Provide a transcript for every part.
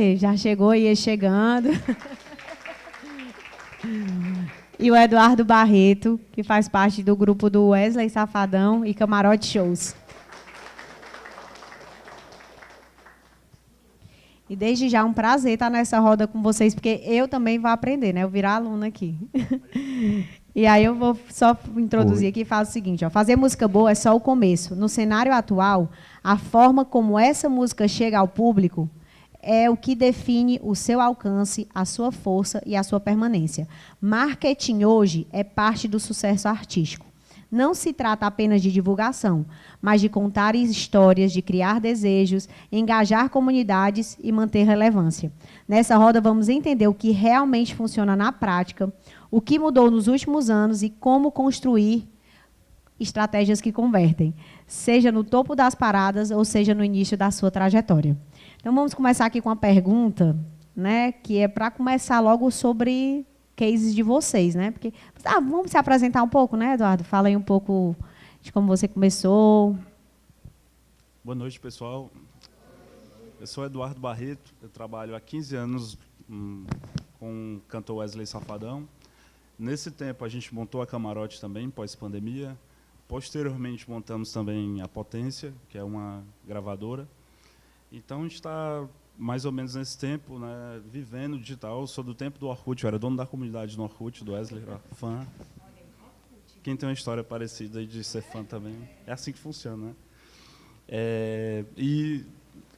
Wesley já chegou e ia chegando. E o Eduardo Barreto, que faz parte do grupo do Wesley Safadão e Camarote Shows. E desde já é um prazer estar nessa roda com vocês, porque eu também vou aprender, né? Eu virar aluna aqui. E aí eu vou só introduzir aqui e faço o seguinte, ó, fazer música boa é só o começo. No cenário atual, a forma como essa música chega ao público é o que define o seu alcance, a sua força e a sua permanência. Marketing hoje é parte do sucesso artístico. Não se trata apenas de divulgação, mas de contar histórias, de criar desejos, engajar comunidades e manter relevância. Nessa roda, vamos entender o que realmente funciona na prática, o que mudou nos últimos anos e como construir estratégias que convertem, seja no topo das paradas ou seja no início da sua trajetória. Então, vamos começar aqui com uma pergunta, né, que é para começar logo sobre cases de vocês, né? Porque vamos se apresentar um pouco, né, Eduardo? Fala aí um pouco de como você começou. Boa noite, pessoal. Eu sou Eduardo Barreto, eu trabalho há 15 anos com o cantor Wesley Safadão. Nesse tempo, a gente montou a Camarote também, pós-pandemia. Posteriormente, montamos também a Potência, que é uma gravadora. Então, a gente está mais ou menos nesse tempo, né, vivendo digital. Eu sou do tempo do Orkut, eu era dono da comunidade no Orkut, do Wesley, era fã. Quem tem uma história parecida aí de ser fã também, é assim que funciona, né? E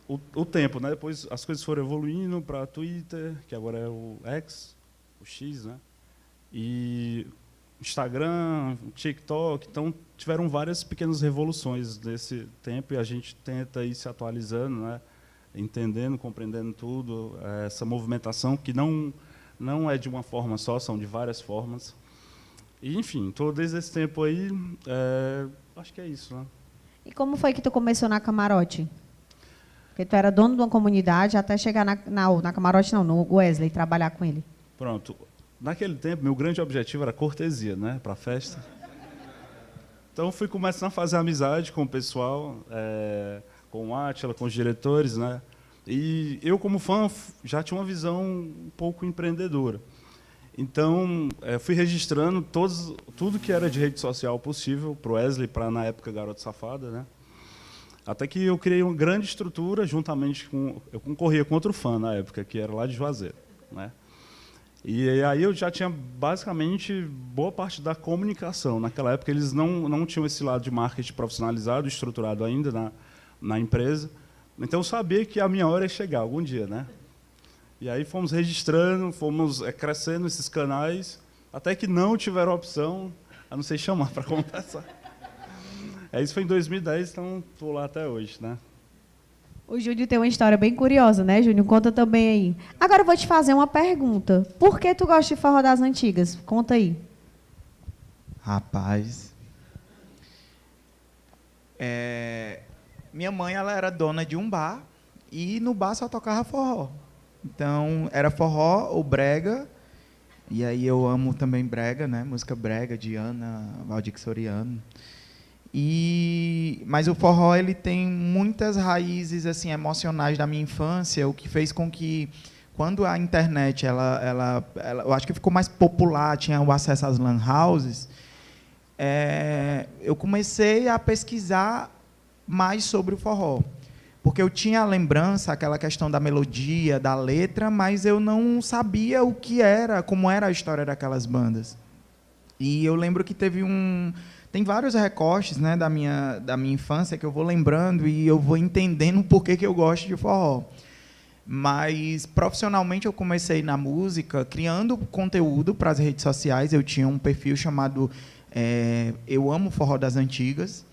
o tempo, né, depois as coisas foram evoluindo para Twitter, que agora é o X, o X, né? E Instagram, TikTok, então tiveram várias pequenas revoluções nesse tempo e a gente tenta ir se atualizando, né? Entendendo, compreendendo tudo, essa movimentação que não é de uma forma só, são de várias formas. E, enfim, estou desde esse tempo aí, acho que é isso, né? E como foi que tu começou na Camarote? Porque tu era dono de uma comunidade até chegar na Camarote, não, no Wesley, trabalhar com ele. Pronto. Naquele tempo, meu grande objetivo era cortesia, né, para a festa. Então, fui começando a fazer amizade com o pessoal, com o Átila, com os diretores, né? E eu, como fã, já tinha uma visão um pouco empreendedora. Então, fui registrando tudo que era de rede social possível para o Wesley, para, na época, Garoto Safada, né? Até que eu criei uma grande estrutura, juntamente com... Eu concorria com outro fã, na época, que era lá de Juazeiro, né? E aí eu já tinha, basicamente, boa parte da comunicação. Naquela época, eles não tinham esse lado de marketing profissionalizado, estruturado ainda na empresa. Então, eu sabia que a minha hora ia chegar algum dia, né? E aí fomos registrando, fomos crescendo esses canais, até que não tiveram opção, a não ser chamar para conversar. Isso foi em 2010, então estou lá até hoje, né? O Júnior tem uma história bem curiosa, né, Júnior? Conta também aí. Agora eu vou te fazer uma pergunta. Por que tu gosta de forró das antigas? Conta aí. Rapaz, minha mãe ela era dona de um bar e no bar só tocava forró. Então, era forró ou brega, e aí eu amo também brega, né? Música brega de Ana, Valdir Soriano. Mas o forró ele tem muitas raízes assim emocionais da minha infância, o que fez com que, quando a internet eu acho que ficou mais popular, tinha o acesso às lan houses, eu comecei a pesquisar mais sobre o forró. Porque eu tinha a lembrança, aquela questão da melodia, da letra, mas eu não sabia o que era, como era a história daquelas bandas. E eu lembro que tem vários recortes, né, da minha infância que eu vou lembrando e eu vou entendendo por que eu gosto de forró. Mas, profissionalmente, eu comecei na música, criando conteúdo para as redes sociais. Eu tinha um perfil chamado Eu Amo Forró das Antigas.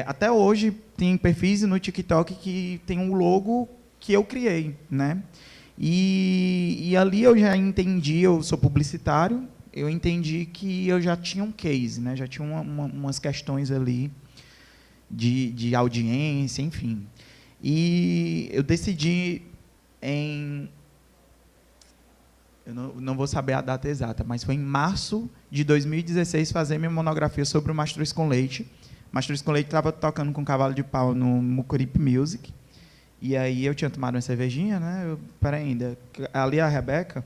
Até hoje, tem perfis no TikTok que tem um logo que eu criei, né? E ali eu já entendi, eu sou publicitário, eu entendi que eu já tinha um case, né? Já tinha umas questões ali de audiência, enfim. E eu decidi eu não vou saber a data exata, mas foi em março de 2016 fazer minha monografia sobre o Mastruz com Leite. Mastruz com Leite estava tocando com Cavalo de Pau no Mucuripe Music. E aí eu tinha tomado uma cervejinha, né? Peraí ainda. Ali a Rebeca,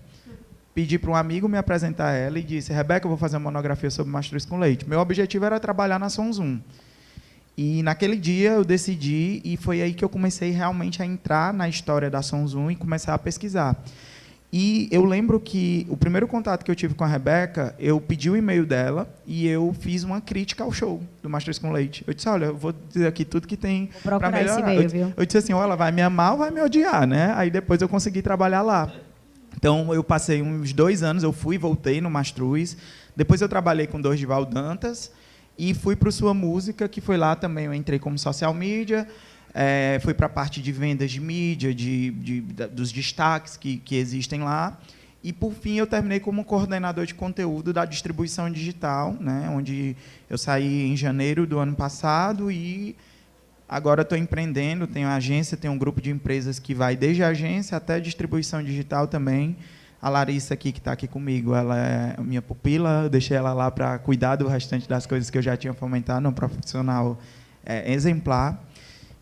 pedi para um amigo me apresentar ela e disse: Rebeca, eu vou fazer uma monografia sobre mastruz com leite. Meu objetivo era trabalhar na Sonzum. E naquele dia eu decidi, e foi aí que eu comecei realmente a entrar na história da Sonzum e começar a pesquisar. E eu lembro que o primeiro contato que eu tive com a Rebeca, eu pedi o e-mail dela e eu fiz uma crítica ao show do Mastruz com Leite. Eu disse: olha, eu vou dizer aqui tudo que tem para melhorar. Esse e-mail, viu? Eu disse assim: ou ela vai me amar ou vai me odiar, né? Aí depois eu consegui trabalhar lá. Então eu passei uns 2 anos, eu fui e voltei no Mastruz. Depois eu trabalhei com Dorival Dantas e fui para o Sua Música, que foi lá também, eu entrei como social media. Fui para a parte de vendas de mídia, dos destaques que existem lá. E, por fim, eu terminei como coordenador de conteúdo da distribuição digital, né, onde eu saí em janeiro do ano passado e agora estou empreendendo, tenho agência, tenho um grupo de empresas que vai desde a agência até a distribuição digital também. A Larissa, aqui, que está aqui comigo, ela é minha pupila, eu deixei ela lá para cuidar do restante das coisas que eu já tinha fomentado, um profissional exemplar.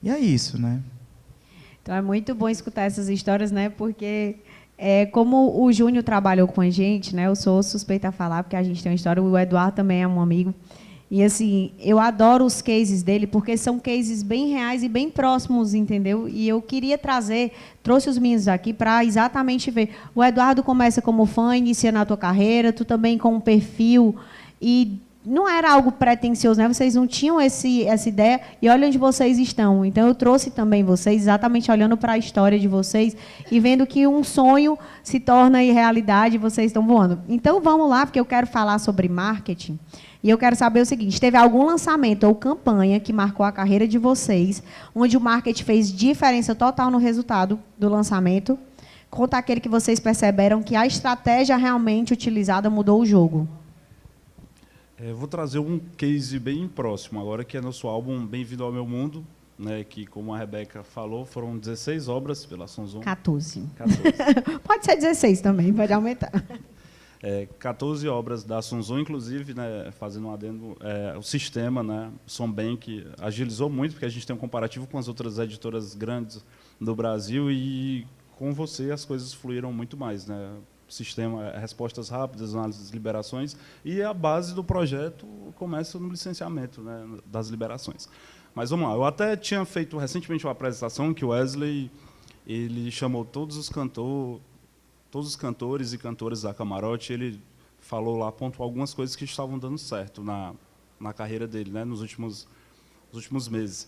E é isso, né? Então, é muito bom escutar essas histórias, né? Porque, como o Júnior trabalhou com a gente, né? Eu sou suspeita a falar, porque a gente tem uma história, o Eduardo também é um amigo. E, assim, eu adoro os cases dele, porque são cases bem reais e bem próximos, entendeu? E eu queria trouxe os meninos aqui para exatamente ver. O Eduardo começa como fã, inicia na tua carreira, tu também com um perfil, e não era algo pretensioso, né? Vocês não tinham essa ideia, e olha onde vocês estão. Então, eu trouxe também vocês, exatamente olhando para a história de vocês e vendo que um sonho se torna realidade e vocês estão voando. Então, vamos lá, porque eu quero falar sobre marketing. E eu quero saber o seguinte: teve algum lançamento ou campanha que marcou a carreira de vocês, onde o marketing fez diferença total no resultado do lançamento? Conta aquele que vocês perceberam que a estratégia realmente utilizada mudou o jogo. Eu vou trazer um case bem próximo agora, que é nosso álbum Bem-vindo ao Meu Mundo, né, que, como a Rebeca falou, foram 16 obras pela Sonzum. 14. 14. Pode ser 16 também, pode aumentar. 14 obras da Sonzum, inclusive, né, fazendo um adendo, o sistema, né, Sombank, agilizou muito, porque a gente tem um comparativo com as outras editoras grandes do Brasil e com você as coisas fluíram muito mais, né? Sistema, respostas rápidas, análises de liberações, e a base do projeto começa no licenciamento, né, das liberações. Mas vamos lá, eu até tinha feito recentemente uma apresentação que o Wesley ele chamou todos os cantores e cantoras da Camarote, ele falou lá, pontuou algumas coisas que estavam dando certo na carreira dele, né, nos últimos meses.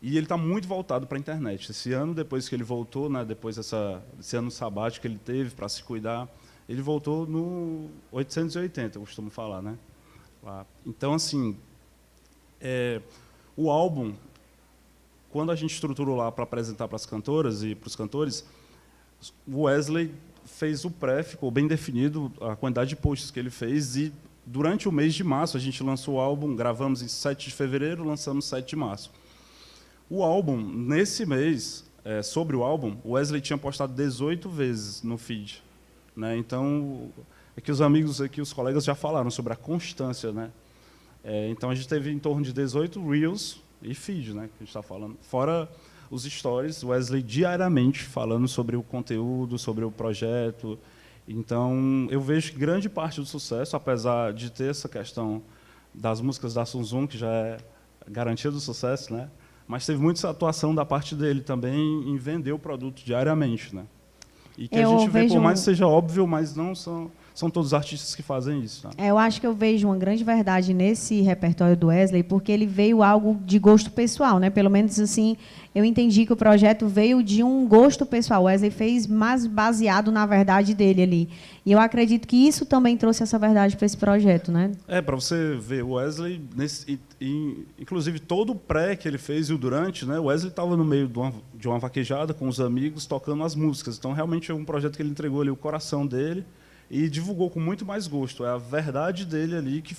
E ele está muito voltado para a internet. Esse ano, depois que ele voltou, né, depois desse ano sabático que ele teve para se cuidar, ele voltou no 880, eu costumo falar, né? Então, assim, o álbum, quando a gente estruturou lá para apresentar para as cantoras e para os cantores, o Wesley fez o pré, ficou bem definido a quantidade de posts que ele fez, e durante o mês de março a gente lançou o álbum, gravamos em 7 de fevereiro, lançamos 7 de março. O álbum, nesse mês, sobre o álbum, o Wesley tinha postado 18 vezes no feed, né? Então, aqui os amigos, aqui os colegas já falaram sobre a constância, né? Então, a gente teve em torno de 18 reels e feed, né, que a gente está falando. Fora os stories, o Wesley diariamente falando sobre o conteúdo, sobre o projeto. Então, eu vejo que grande parte do sucesso, apesar de ter essa questão das músicas da Sonzum, que já é garantia do sucesso, né? Mas teve muita atuação da parte dele também em vender o produto diariamente, né? E que a gente vê, por mais que seja óbvio, mas não são todos os artistas que fazem isso. Né? Eu acho que eu vejo uma grande verdade nesse repertório do Wesley, porque ele veio algo de gosto pessoal, né? Pelo menos assim, eu entendi que o projeto veio de um gosto pessoal. O Wesley fez mais baseado na verdade dele ali. E eu acredito que isso também trouxe essa verdade para esse projeto, né? Para você ver, o Wesley, inclusive todo o pré que ele fez e o durante, né? O Wesley estava no meio de uma vaquejada com os amigos, tocando as músicas. Então, realmente, é um projeto que ele entregou ali o coração dele e divulgou com muito mais gosto. É a verdade dele ali que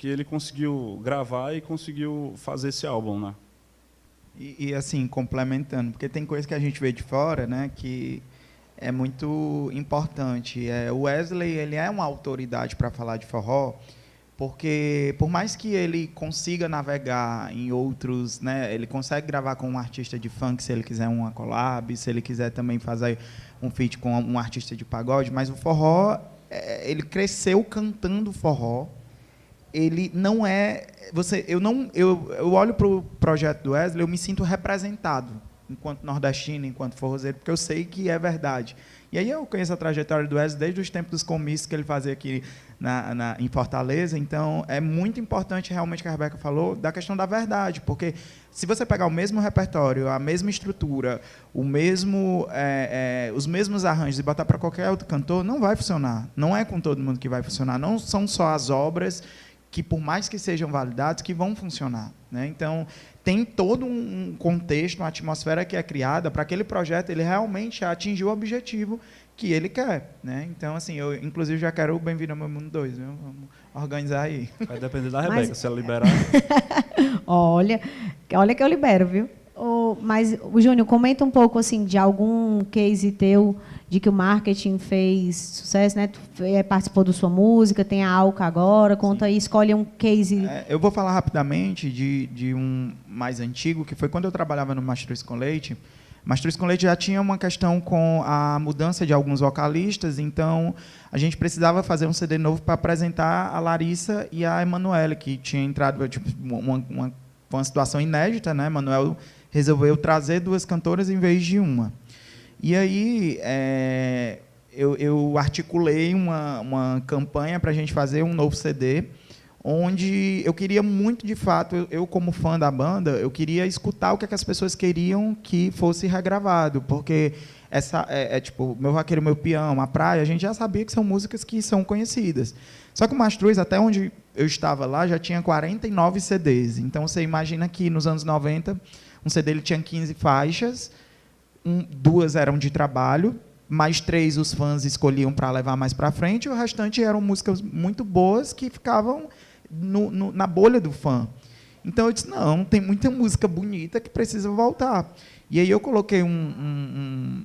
ele conseguiu gravar e conseguiu fazer esse álbum, né? E assim, complementando, porque tem coisa que a gente vê de fora, né, que é muito importante. O Wesley, ele é uma autoridade para falar de forró, Porque, por mais que ele consiga navegar em outros, né, ele consegue gravar com um artista de funk, se ele quiser uma collab, se ele quiser também fazer um feat com um artista de pagode, mas o forró, ele cresceu cantando forró. Ele não é... eu olho para o projeto do Wesley, eu me sinto representado, enquanto nordestino, enquanto forrozeiro, porque eu sei que é verdade. E aí eu conheço a trajetória do Wesley desde os tempos dos comícios que ele fazia aqui em Fortaleza. Então, é muito importante, realmente, que a Rebeca falou, da questão da verdade, porque se você pegar o mesmo repertório, a mesma estrutura, os mesmos arranjos e botar para qualquer outro cantor, não vai funcionar. Não é com todo mundo que vai funcionar. Não são só as obras que, por mais que sejam validadas, que vão funcionar, né? Então, tem todo um contexto, uma atmosfera que é criada para aquele projeto ele realmente atingir o objetivo que ele quer, né? Então, assim, eu, inclusive, já quero o Bem-vindo ao Meu Mundo 2, viu? Vamos organizar aí. Vai depender da Rebeca, se ela liberar. Olha que eu libero, viu? Mas, o Júnior, comenta um pouco assim, de algum case teu de que o marketing fez sucesso, né? Tu participou da sua música, tem a Alca agora, conta aí, escolhe um case. Eu vou falar rapidamente de um mais antigo, que foi quando eu trabalhava no Mastruz com Leite. Mastruz com Leite já tinha uma questão com a mudança de alguns vocalistas, então a gente precisava fazer um CD novo para apresentar a Larissa e a Emanuele, que tinha entrado, tipo, uma situação inédita, né? Emanuele resolveu trazer 2 cantoras em vez de uma. E aí eu articulei uma campanha para a gente fazer um novo CD, onde eu queria muito, de fato, eu como fã da banda, eu queria escutar o que as pessoas queriam que fosse regravado, porque tipo, Meu Vaqueiro, Meu Peão, A Praia, a gente já sabia que são músicas que são conhecidas. Só que o Mastruz, até onde eu estava lá, já tinha 49 CDs. Então, você imagina que, nos anos 90, um CD ele tinha 15 faixas, 2 eram de trabalho, mais 3 os fãs escolhiam para levar mais para frente, e o restante eram músicas muito boas que ficavam na bolha do fã. Então eu disse, não, tem muita música bonita que precisa voltar. E aí eu coloquei um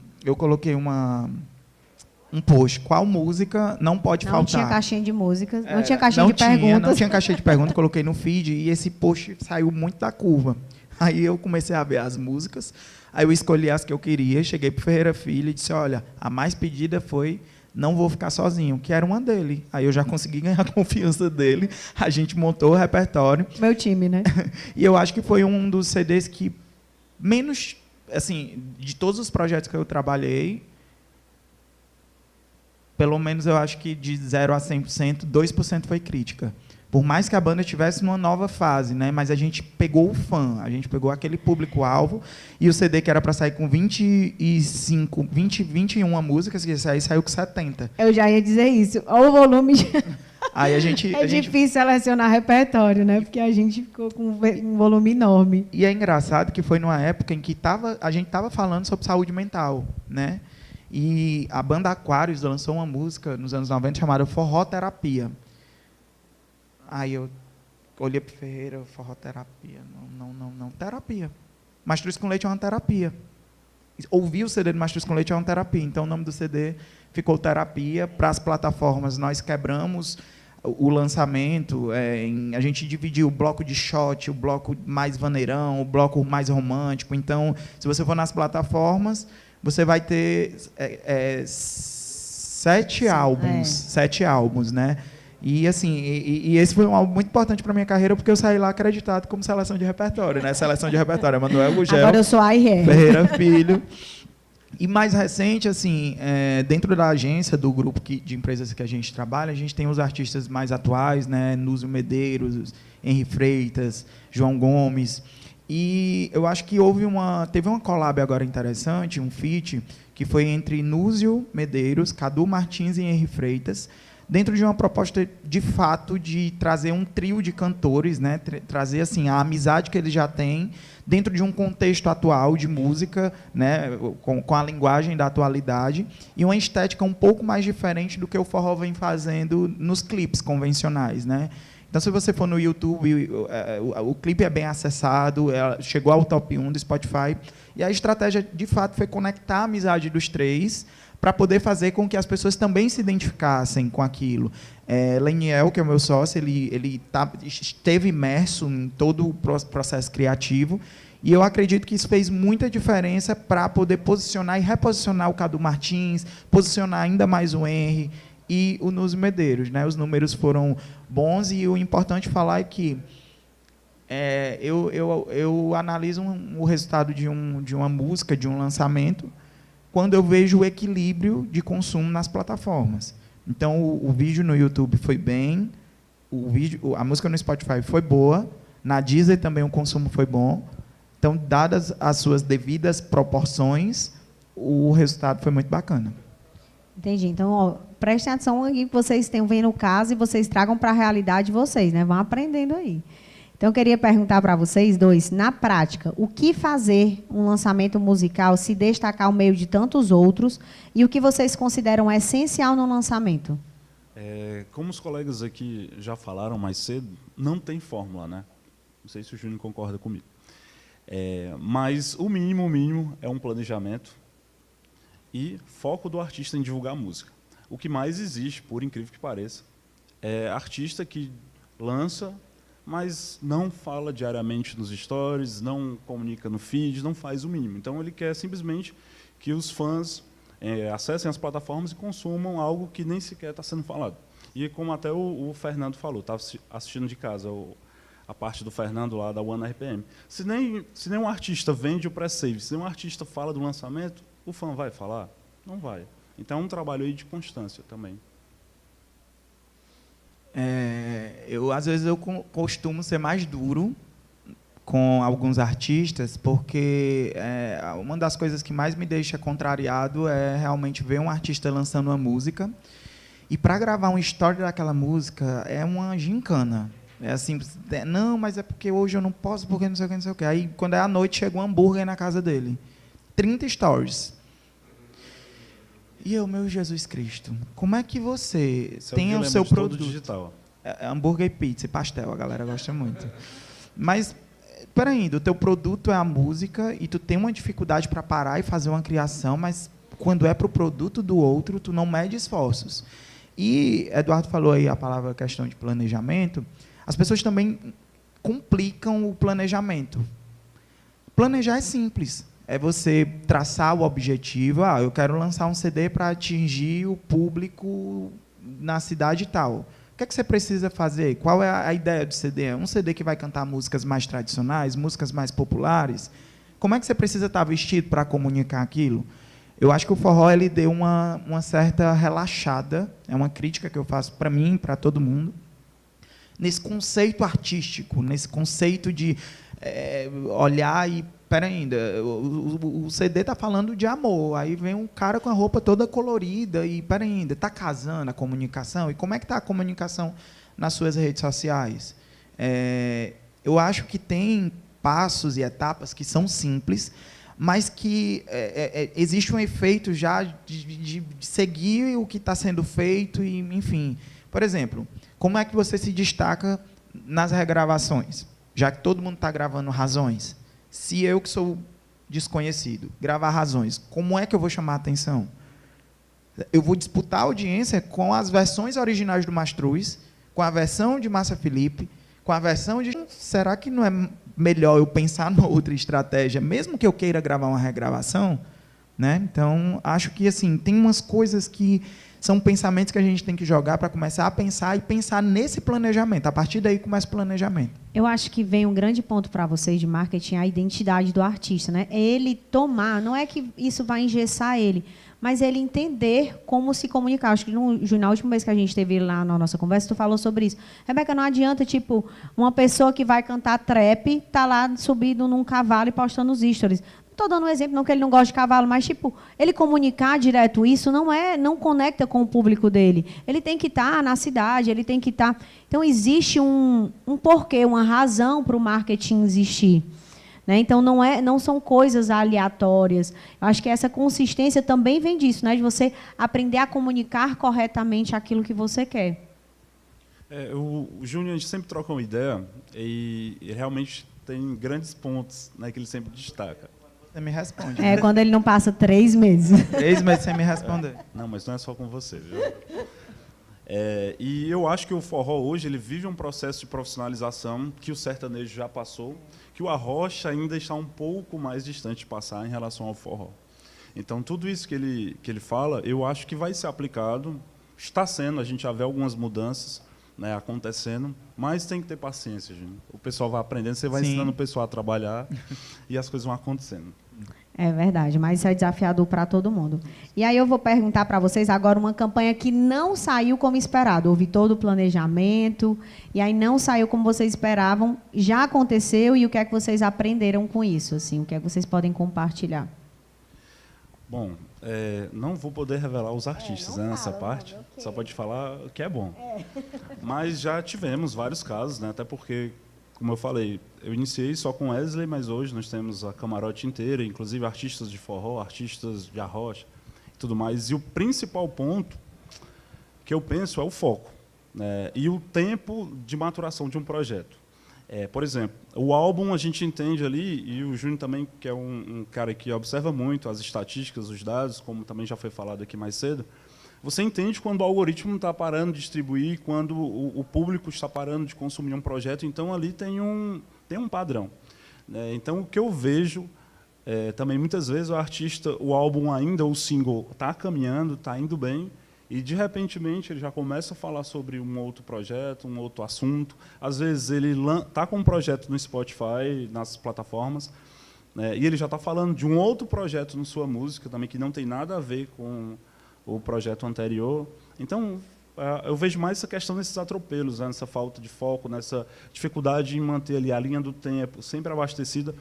post, qual música não pode faltar. Não tinha caixinha de músicas, não tinha caixinha de perguntas. Não tinha caixinha de perguntas, coloquei no feed, e esse post saiu muito da curva. Aí eu comecei a ver as músicas, aí eu escolhi as que eu queria, cheguei para o Ferreira Filho e disse, olha, a mais pedida foi Não Vou Ficar Sozinho, que era uma dele. Aí eu já consegui ganhar a confiança dele, a gente montou o repertório. Meu time, né? E eu acho que foi um dos CDs que menos, assim, de todos os projetos que eu trabalhei, pelo menos eu acho que de 0 a 100%, 2% foi crítica. Por mais que a banda estivesse numa nova fase, né? Mas a gente pegou o fã, a gente pegou aquele público-alvo, e o CD que era para sair com 21 músicas, que saiu com 70. Eu já ia dizer isso. Olha o volume. Aí difícil selecionar repertório, né? Porque a gente ficou com um volume enorme. E é engraçado que foi numa época em que a gente estava falando sobre saúde mental, né? E a banda Aquários lançou uma música nos anos 90 chamada Forró Terapia. Aí eu olhei para o Ferreira, forró terapia. Não, terapia. Mastruz com Leite é uma terapia. Ouvir o CD do Mastruz com Leite é uma terapia. Então, o nome do CD ficou Terapia. Para as plataformas, nós quebramos o lançamento. A gente dividiu o bloco de shot, o bloco mais vaneirão, o bloco mais romântico. Então, se você for nas plataformas, você vai ter 7 álbuns. 7 álbuns, né? E, assim, esse foi um álbum muito importante para a minha carreira, porque eu saí lá acreditado como seleção de repertório, né? Seleção de repertório, Emanuel Gugel, agora eu sou a IR. Ferreira Filho. E mais recente, assim, dentro da agência, do grupo de empresas que a gente trabalha, a gente tem os artistas mais atuais, né? Núzio Medeiros, Henri Freitas, João Gomes. E eu acho que teve uma collab agora interessante, um feat, que foi entre Núzio Medeiros, Cadu Martins e Henri Freitas, dentro de uma proposta, de fato, de trazer um trio de cantores, né? Trazer assim, a amizade que eles já têm, dentro de um contexto atual de música, né? Com a linguagem da atualidade, e uma estética um pouco mais diferente do que o forró vem fazendo nos clipes convencionais, né? Então, se você for no YouTube, o clipe é bem acessado, chegou ao top 1 do Spotify, e a estratégia, de fato, foi conectar a amizade dos três para poder fazer com que as pessoas também se identificassem com aquilo. Leniel, que é o meu sócio, ele esteve imerso em todo o processo criativo, e eu acredito que isso fez muita diferença para poder posicionar e reposicionar o Cadu Martins, posicionar ainda mais o Henry e o Nuz Medeiros, né? Os números foram bons, e o importante falar é que eu analiso o resultado de uma música, de um lançamento, quando eu vejo o equilíbrio de consumo nas plataformas. Então, o vídeo no YouTube foi bem, a música no Spotify foi boa, na Deezer também o consumo foi bom. Então, dadas as suas devidas proporções, o resultado foi muito bacana. Entendi. Então, ó, prestem atenção aqui que vocês tenham vendo o caso e vocês tragam para a realidade de vocês, né? Vão aprendendo aí. Então, eu queria perguntar para vocês dois, na prática, o que fazer um lançamento musical se destacar ao meio de tantos outros e o que vocês consideram essencial no lançamento? Como os colegas aqui já falaram mais cedo, não tem fórmula, né? Não sei se o Júnior concorda comigo. Mas o mínimo é um planejamento e foco do artista em divulgar a música. O que mais existe, por incrível que pareça, é artista que lança, mas não fala diariamente nos stories, não comunica no feed, não faz o mínimo. Então, ele quer simplesmente que os fãs acessem as plataformas e consumam algo que nem sequer está sendo falado. E como até o Fernando falou, estava assistindo de casa a parte do Fernando lá da One RPM. Se nenhum artista vende o pré-save, se nenhum artista fala do lançamento, o fã vai falar? Não vai. Então, é um trabalho aí de constância também. Às vezes, eu costumo ser mais duro com alguns artistas, porque uma das coisas que mais me deixa contrariado é realmente ver um artista lançando uma música, e para gravar uma história daquela música é uma gincana. É assim, não, mas é porque hoje eu não posso, porque não sei o que, não sei o que. Aí, quando é à noite, chega um hambúrguer na casa dele. 30 stories. E eu, meu Jesus Cristo, como é que você tem o seu produto digital? Hambúrguer e pizza e pastel, a galera gosta muito. Mas, peraí, o teu produto é a música e tu tem uma dificuldade para parar e fazer uma criação, mas quando é para o produto do outro, tu não mede esforços. E Eduardo falou aí a palavra questão de planejamento. As pessoas também complicam o planejamento. Planejar é simples. É você traçar o objetivo. Eu quero lançar um CD para atingir o público na cidade tal. O que é que você precisa fazer? Qual é a ideia do CD? É um CD que vai cantar músicas mais tradicionais, músicas mais populares? Como é que você precisa estar vestido para comunicar aquilo? Eu acho que o forró ele deu uma certa relaxada. É uma crítica que eu faço para mim, para todo mundo. Nesse conceito artístico, nesse conceito de olhar e... Espera ainda, o CD está falando de amor, aí vem um cara com a roupa toda colorida e, espera ainda, está casando a comunicação? E como é que está a comunicação nas suas redes sociais? Eu acho que tem passos e etapas que são simples, mas que existe um efeito já de seguir o que está sendo feito, e, enfim. Por exemplo, como é que você se destaca nas regravações? Já que todo mundo está gravando Razões. Se eu, que sou desconhecido, gravar Razões, como é que eu vou chamar a atenção? Eu vou disputar a audiência com as versões originais do Mastruz, com a versão de Márcia Felipe, com a versão de... Será que não é melhor eu pensar numa outra estratégia, mesmo que eu queira gravar uma regravação? Né? Então, acho que assim, tem umas coisas que são pensamentos que a gente tem que jogar para começar a pensar e pensar nesse planejamento. A partir daí começa o planejamento. Eu acho que vem um grande ponto para vocês de marketing, a identidade do artista, né? É ele tomar, não é que isso vai engessar ele, mas ele entender como se comunicar. Acho que na última vez que a gente teve lá na nossa conversa, tu falou sobre isso. Rebeca, não adianta, tipo, uma pessoa que vai cantar trap, tá lá subindo num cavalo e postando os stories. Estou dando um exemplo, não que ele não gosta de cavalo, mas tipo, ele comunicar direto isso não conecta com o público dele. Ele tem que estar na cidade, ele tem que estar... Então, existe um porquê, uma razão para o marketing existir. Né? Então, não são coisas aleatórias. Eu acho que essa consistência também vem disso, né? De você aprender a comunicar corretamente aquilo que você quer. O Júnior, a gente sempre troca uma ideia e realmente tem grandes pontos, né, que ele sempre destaca. Você me responde. É, quando ele não passa 3 meses. 3 meses sem me responder. Não, mas não é só com você, viu? E eu acho que o forró hoje ele vive um processo de profissionalização que o sertanejo já passou, que o arrocha ainda está um pouco mais distante de passar em relação ao forró. Então, tudo isso que ele fala, eu acho que vai ser aplicado, está sendo, a gente já vê algumas mudanças, né, acontecendo, mas tem que ter paciência, gente. O pessoal vai aprendendo, você vai ensinando o pessoal a trabalhar e as coisas vão acontecendo. É verdade, mas isso é desafiador para todo mundo. E aí eu vou perguntar para vocês agora uma campanha que não saiu como esperado. Houve todo o planejamento, e aí não saiu como vocês esperavam. Já aconteceu, e o que é que vocês aprenderam com isso? Assim, o que é que vocês podem compartilhar? Bom, não vou poder revelar os artistas nessa parte, só pode falar o que é bom. Mas já tivemos vários casos, né, até porque, como eu falei, eu iniciei só com Wesley, mas hoje nós temos a camarote inteira, inclusive artistas de forró, artistas de arrocha e tudo mais. E o principal ponto que eu penso é o foco, né, e o tempo de maturação de um projeto. Por exemplo, o álbum a gente entende ali, e o Júnior também, que é um cara que observa muito as estatísticas, os dados, como também já foi falado aqui mais cedo, você entende quando o algoritmo está parando de distribuir, quando o público está parando de consumir um projeto, então ali tem um padrão. Então, o que eu vejo, também muitas vezes o artista, o álbum ainda, o single, está caminhando, está indo bem, e, de repentemente, ele já começa a falar sobre um outro projeto, um outro assunto. Às vezes, ele está com um projeto no Spotify, nas plataformas, né, e ele já está falando de um outro projeto na sua música também, que não tem nada a ver com o projeto anterior. Então, eu vejo mais essa questão desses atropelos, né, nessa falta de foco, nessa dificuldade em manter ali a linha do tempo sempre abastecida,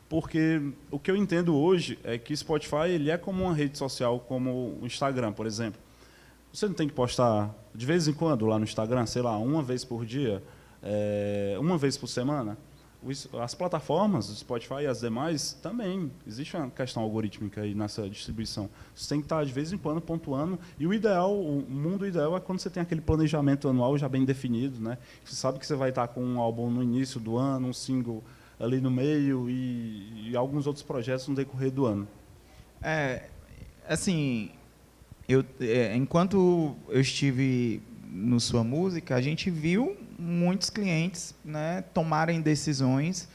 porque o que eu entendo hoje é que Spotify ele é como uma rede social, como o Instagram, por exemplo. Você não tem que postar de vez em quando lá no Instagram, sei lá, uma vez por dia, uma vez por semana? As plataformas, o Spotify e as demais, também. Existe uma questão algorítmica aí nessa distribuição. Você tem que estar, de vez em quando, pontuando. E o ideal, o mundo ideal é quando você tem aquele planejamento anual já bem definido, né? Você sabe que você vai estar com um álbum no início do ano, um single ali no meio e alguns outros projetos no decorrer do ano. Assim... enquanto eu estive no Sua Música, a gente viu muitos clientes, né, tomarem decisões,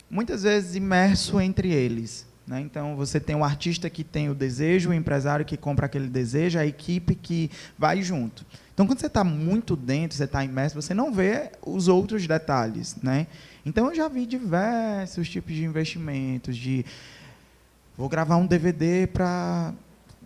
muitas vezes imerso entre eles, né? Então, você tem o artista que tem o desejo, o empresário que compra aquele desejo, a equipe que vai junto. Então, quando você está muito dentro, você está imerso, você não vê os outros detalhes, né? Então, eu já vi diversos tipos de investimentos, vou gravar um DVD para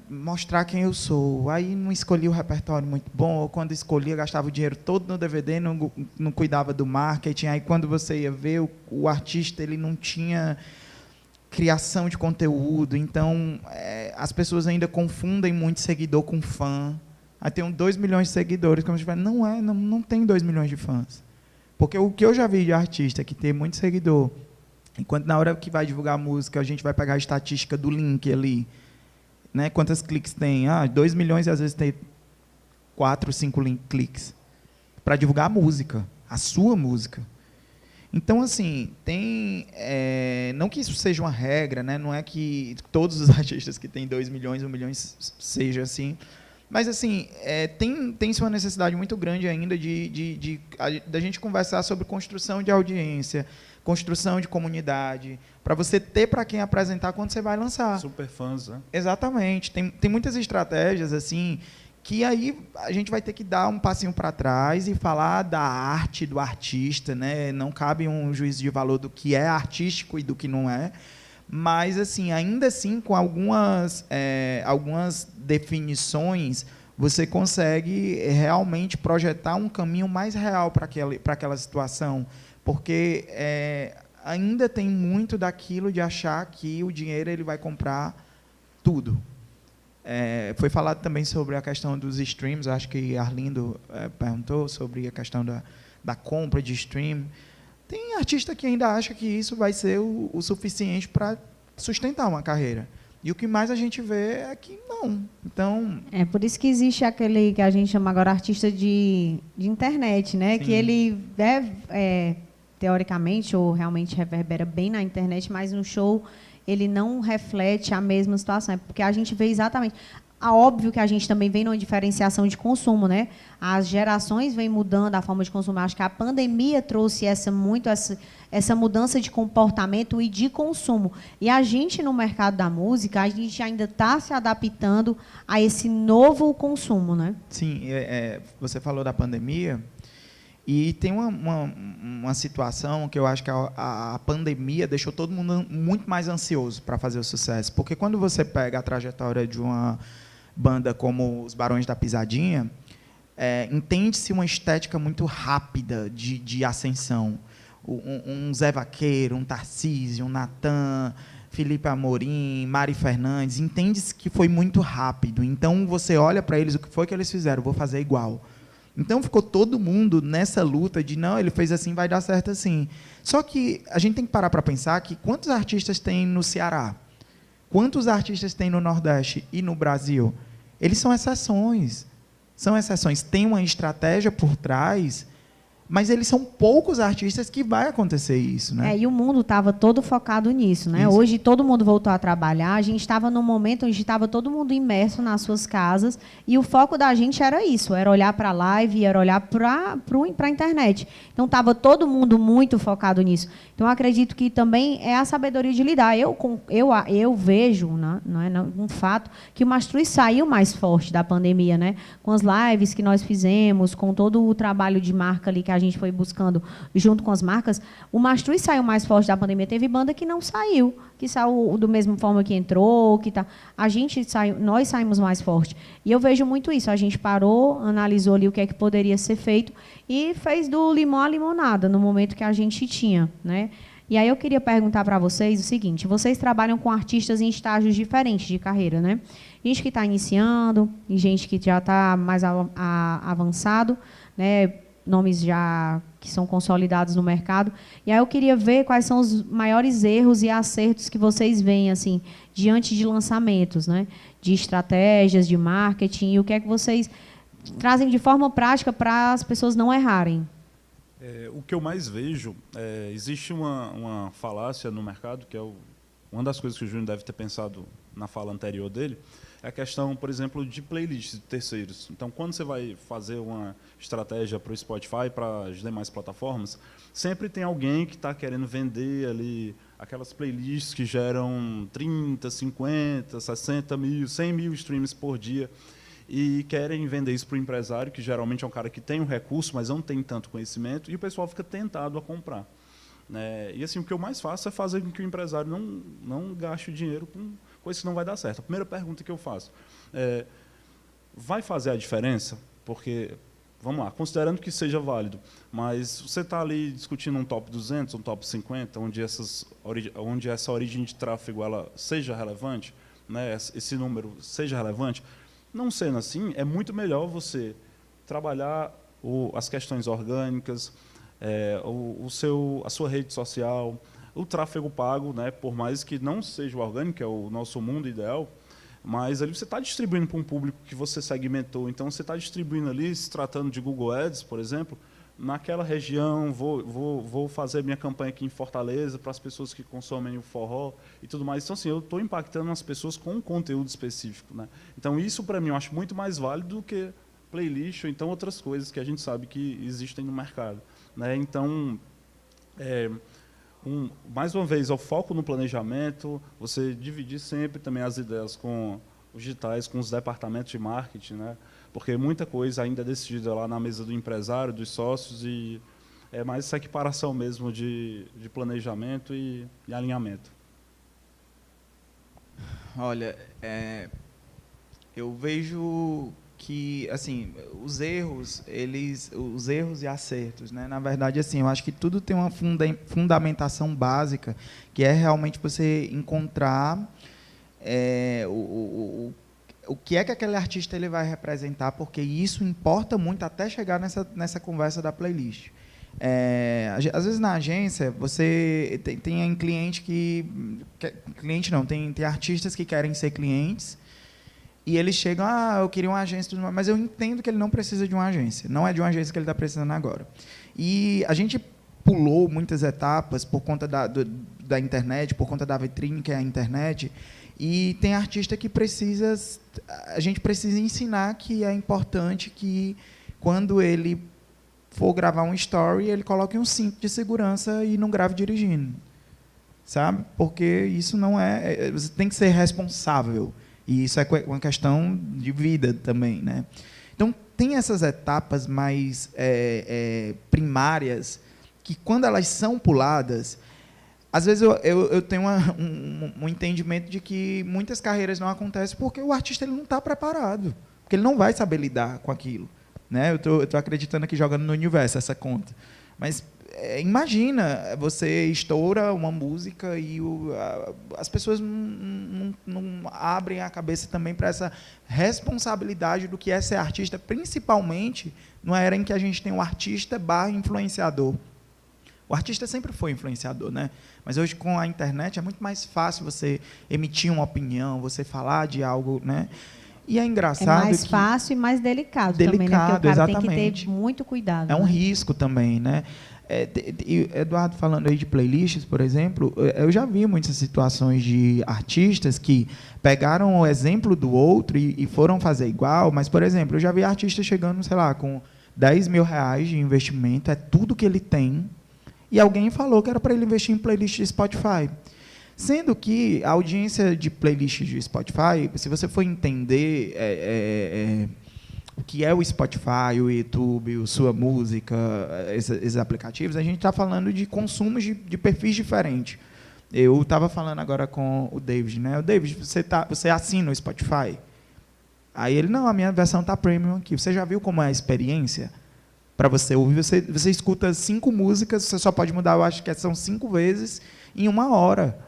mostrar quem eu sou. Aí não escolhi o repertório muito bom, ou quando escolhi, eu gastava o dinheiro todo no DVD, não cuidava do marketing. Aí quando você ia ver, o artista ele não tinha criação de conteúdo. Então, as pessoas ainda confundem muito seguidor com fã. Aí tem 2 milhões de seguidores, como se tivesse, não tem 2 milhões de fãs. Porque o que eu já vi de artista que tem muito seguidor, enquanto na hora que vai divulgar a música, a gente vai pegar a estatística do link ali, né? Quantos cliques tem? 2 milhões e às vezes tem 4, 5 cliques para divulgar a música, a sua música. Então, assim, não que isso seja uma regra, né? Não é que todos os artistas que têm 2 milhões, 1 milhão seja assim, mas, assim, tem-se uma necessidade muito grande ainda da gente conversar sobre construção de audiência, construção de comunidade, para você ter para quem apresentar quando você vai lançar. Super fãs, né? Exatamente. Tem muitas estratégias, assim, que aí a gente vai ter que dar um passinho para trás e falar da arte do artista, né? Não cabe um juízo de valor do que é artístico e do que não é, mas, assim, ainda assim, com algumas definições, você consegue realmente projetar um caminho mais real para aquela situação, porque ainda tem muito daquilo de achar que o dinheiro ele vai comprar tudo. Foi falado também sobre a questão dos streams, acho que Arlindo perguntou sobre a questão da compra de stream. Tem artista que ainda acha que isso vai ser o suficiente para sustentar uma carreira. E o que mais a gente vê é que não. Então, por isso que existe aquele que a gente chama agora artista de internet, né? Sim. Que ele teoricamente, ou realmente reverbera bem na internet, mas no show ele não reflete a mesma situação. É porque a gente vê exatamente... Óbvio que a gente também vem numa diferenciação de consumo, né? As gerações vêm mudando a forma de consumo. Acho que a pandemia trouxe essa mudança de comportamento e de consumo. E a gente, no mercado da música, a gente ainda está se adaptando a esse novo consumo, né? Sim, você falou da pandemia, e tem uma situação que eu acho que a pandemia deixou todo mundo muito mais ansioso para fazer o sucesso. Porque quando você pega a trajetória de uma banda como os Barões da Pisadinha, entende-se uma estética muito rápida de ascensão. Um Zé Vaqueiro, um Tarcísio, um Natan, Felipe Amorim, Mari Fernandes, entende-se que foi muito rápido. Então, você olha para eles, o que foi que eles fizeram? Vou fazer igual. Então, ficou todo mundo nessa luta de, não, ele fez assim, vai dar certo assim. Só que a gente tem que parar para pensar que quantos artistas tem no Ceará? Quantos artistas tem no Nordeste e no Brasil? Eles são exceções. São exceções. Tem uma estratégia por trás, mas eles são poucos artistas que vai acontecer isso, né? E o mundo estava todo focado nisso, né? Isso. Hoje todo mundo voltou a trabalhar, a gente estava num momento onde estava todo mundo imerso nas suas casas e o foco da gente era isso, era olhar para a live, era olhar para a internet. Então estava todo mundo muito focado nisso. Então acredito que também é a sabedoria de lidar. Eu vejo, né, um fato, que o Mastruz saiu mais forte da pandemia, né? Com as lives que nós fizemos, com todo o trabalho de marca ali que a gente foi buscando junto com as marcas, o Mastruz saiu mais forte da pandemia. Teve banda que não saiu, que saiu do mesmo forma que entrou, que tá. Nós saímos mais forte. E eu vejo muito isso. A gente parou, analisou ali o que é que poderia ser feito e fez do limão a limonada no momento que a gente tinha, né? E aí eu queria perguntar para vocês o seguinte: vocês trabalham com artistas em estágios diferentes de carreira, né? Gente que está iniciando e gente que já está mais avançado, né? Nomes já que são consolidados no mercado. E aí eu queria ver quais são os maiores erros e acertos que vocês veem assim diante de lançamentos, né? De estratégias, de marketing, e o que é que vocês trazem de forma prática para as pessoas não errarem. O que eu mais vejo, existe uma falácia no mercado, que é uma das coisas que o Júnior deve ter pensado na fala anterior dele, é a questão, por exemplo, de playlists de terceiros. Então, quando você vai fazer uma estratégia para o Spotify, para as demais plataformas, sempre tem alguém que está querendo vender ali aquelas playlists que geram 30, 50, 60 mil, 100 mil streams por dia, e querem vender isso para o empresário, que geralmente é um cara que tem um recurso, mas não tem tanto conhecimento, e o pessoal fica tentado a comprar. E assim, o que eu mais faço é fazer com que o empresário não gaste o dinheiro com coisa que não vai dar certo. A primeira pergunta que eu faço vai fazer a diferença? Porque, vamos lá, considerando que seja válido, mas você está ali discutindo um top 200, um top 50, onde essa origem de tráfego ela seja relevante, né, esse número seja relevante. Não sendo assim, é muito melhor você trabalhar as questões orgânicas, a sua rede social, o tráfego pago, né, por mais que não seja o orgânico, que é o nosso mundo ideal, mas ali você está distribuindo para um público que você segmentou. Então, você está distribuindo ali, se tratando de Google Ads, por exemplo, naquela região, vou fazer minha campanha aqui em Fortaleza para as pessoas que consomem o forró e tudo mais. Então, assim, eu estou impactando as pessoas com um conteúdo específico, né? Então, isso, para mim, eu acho muito mais válido do que playlist ou então outras coisas que a gente sabe que existem no mercado, né? Então, mais uma vez, o foco no planejamento, você dividir sempre também as ideias com os digitais, com os departamentos de marketing, né? Porque muita coisa ainda é decidida lá na mesa do empresário, dos sócios, e é mais essa equiparação mesmo de planejamento e alinhamento. Olha, eu vejo que, assim, os erros e acertos, né? Na verdade, assim, eu acho que tudo tem uma fundamentação básica, que é realmente você encontrar o que é que aquele artista ele vai representar, porque isso importa muito até chegar nessa conversa da playlist. Às vezes na agência você tem cliente cliente não, tem artistas que querem ser clientes e eles chegam, eu queria uma agência, mas eu entendo que ele não precisa de uma agência, não é de uma agência que ele está precisando agora. E a gente pulou muitas etapas por conta da internet, por conta da vitrine que é a internet, e tem artista que a gente precisa ensinar que é importante que, quando ele for gravar um story, ele coloque um cinto de segurança e não grave dirigindo. Sabe? Porque isso não é... Você tem que ser responsável. E isso é uma questão de vida também, né? Então, tem essas etapas mais primárias que, quando elas são puladas, às vezes eu tenho um entendimento de que muitas carreiras não acontecem porque o artista ele não está preparado, porque ele não vai saber lidar com aquilo. Né? Eu estou acreditando aqui, jogando no universo essa conta. Mas imagina, você estoura uma música e as pessoas não abrem a cabeça também para essa responsabilidade do que é ser artista, principalmente numa era em que a gente tem um artista / influenciador. O artista sempre foi influenciador, né? Mas hoje, com a internet, é muito mais fácil você emitir uma opinião, você falar de algo, né? E é engraçado. É mais fácil e mais delicado também, né? Porque o cara tem que ter muito cuidado. É um risco também, né? Eduardo, falando aí de playlists, por exemplo, eu já vi muitas situações de artistas que pegaram o exemplo do outro e foram fazer igual, mas, por exemplo, eu já vi artistas chegando, sei lá, com 10 mil reais de investimento, é tudo que ele tem, e alguém falou que era para ele investir em playlist de Spotify. Sendo que a audiência de playlist de Spotify, se você for entender o que é o Spotify, o YouTube, o Sua Música, esses aplicativos, a gente está falando de consumos de perfis diferentes. Eu estava falando agora com o David, né? O David, você assina o Spotify? Aí ele, não, a minha versão está premium aqui. Você já viu como é a experiência? Para você ouvir, você escuta 5 músicas, você só pode mudar, eu acho que são 5 vezes em 1 hora.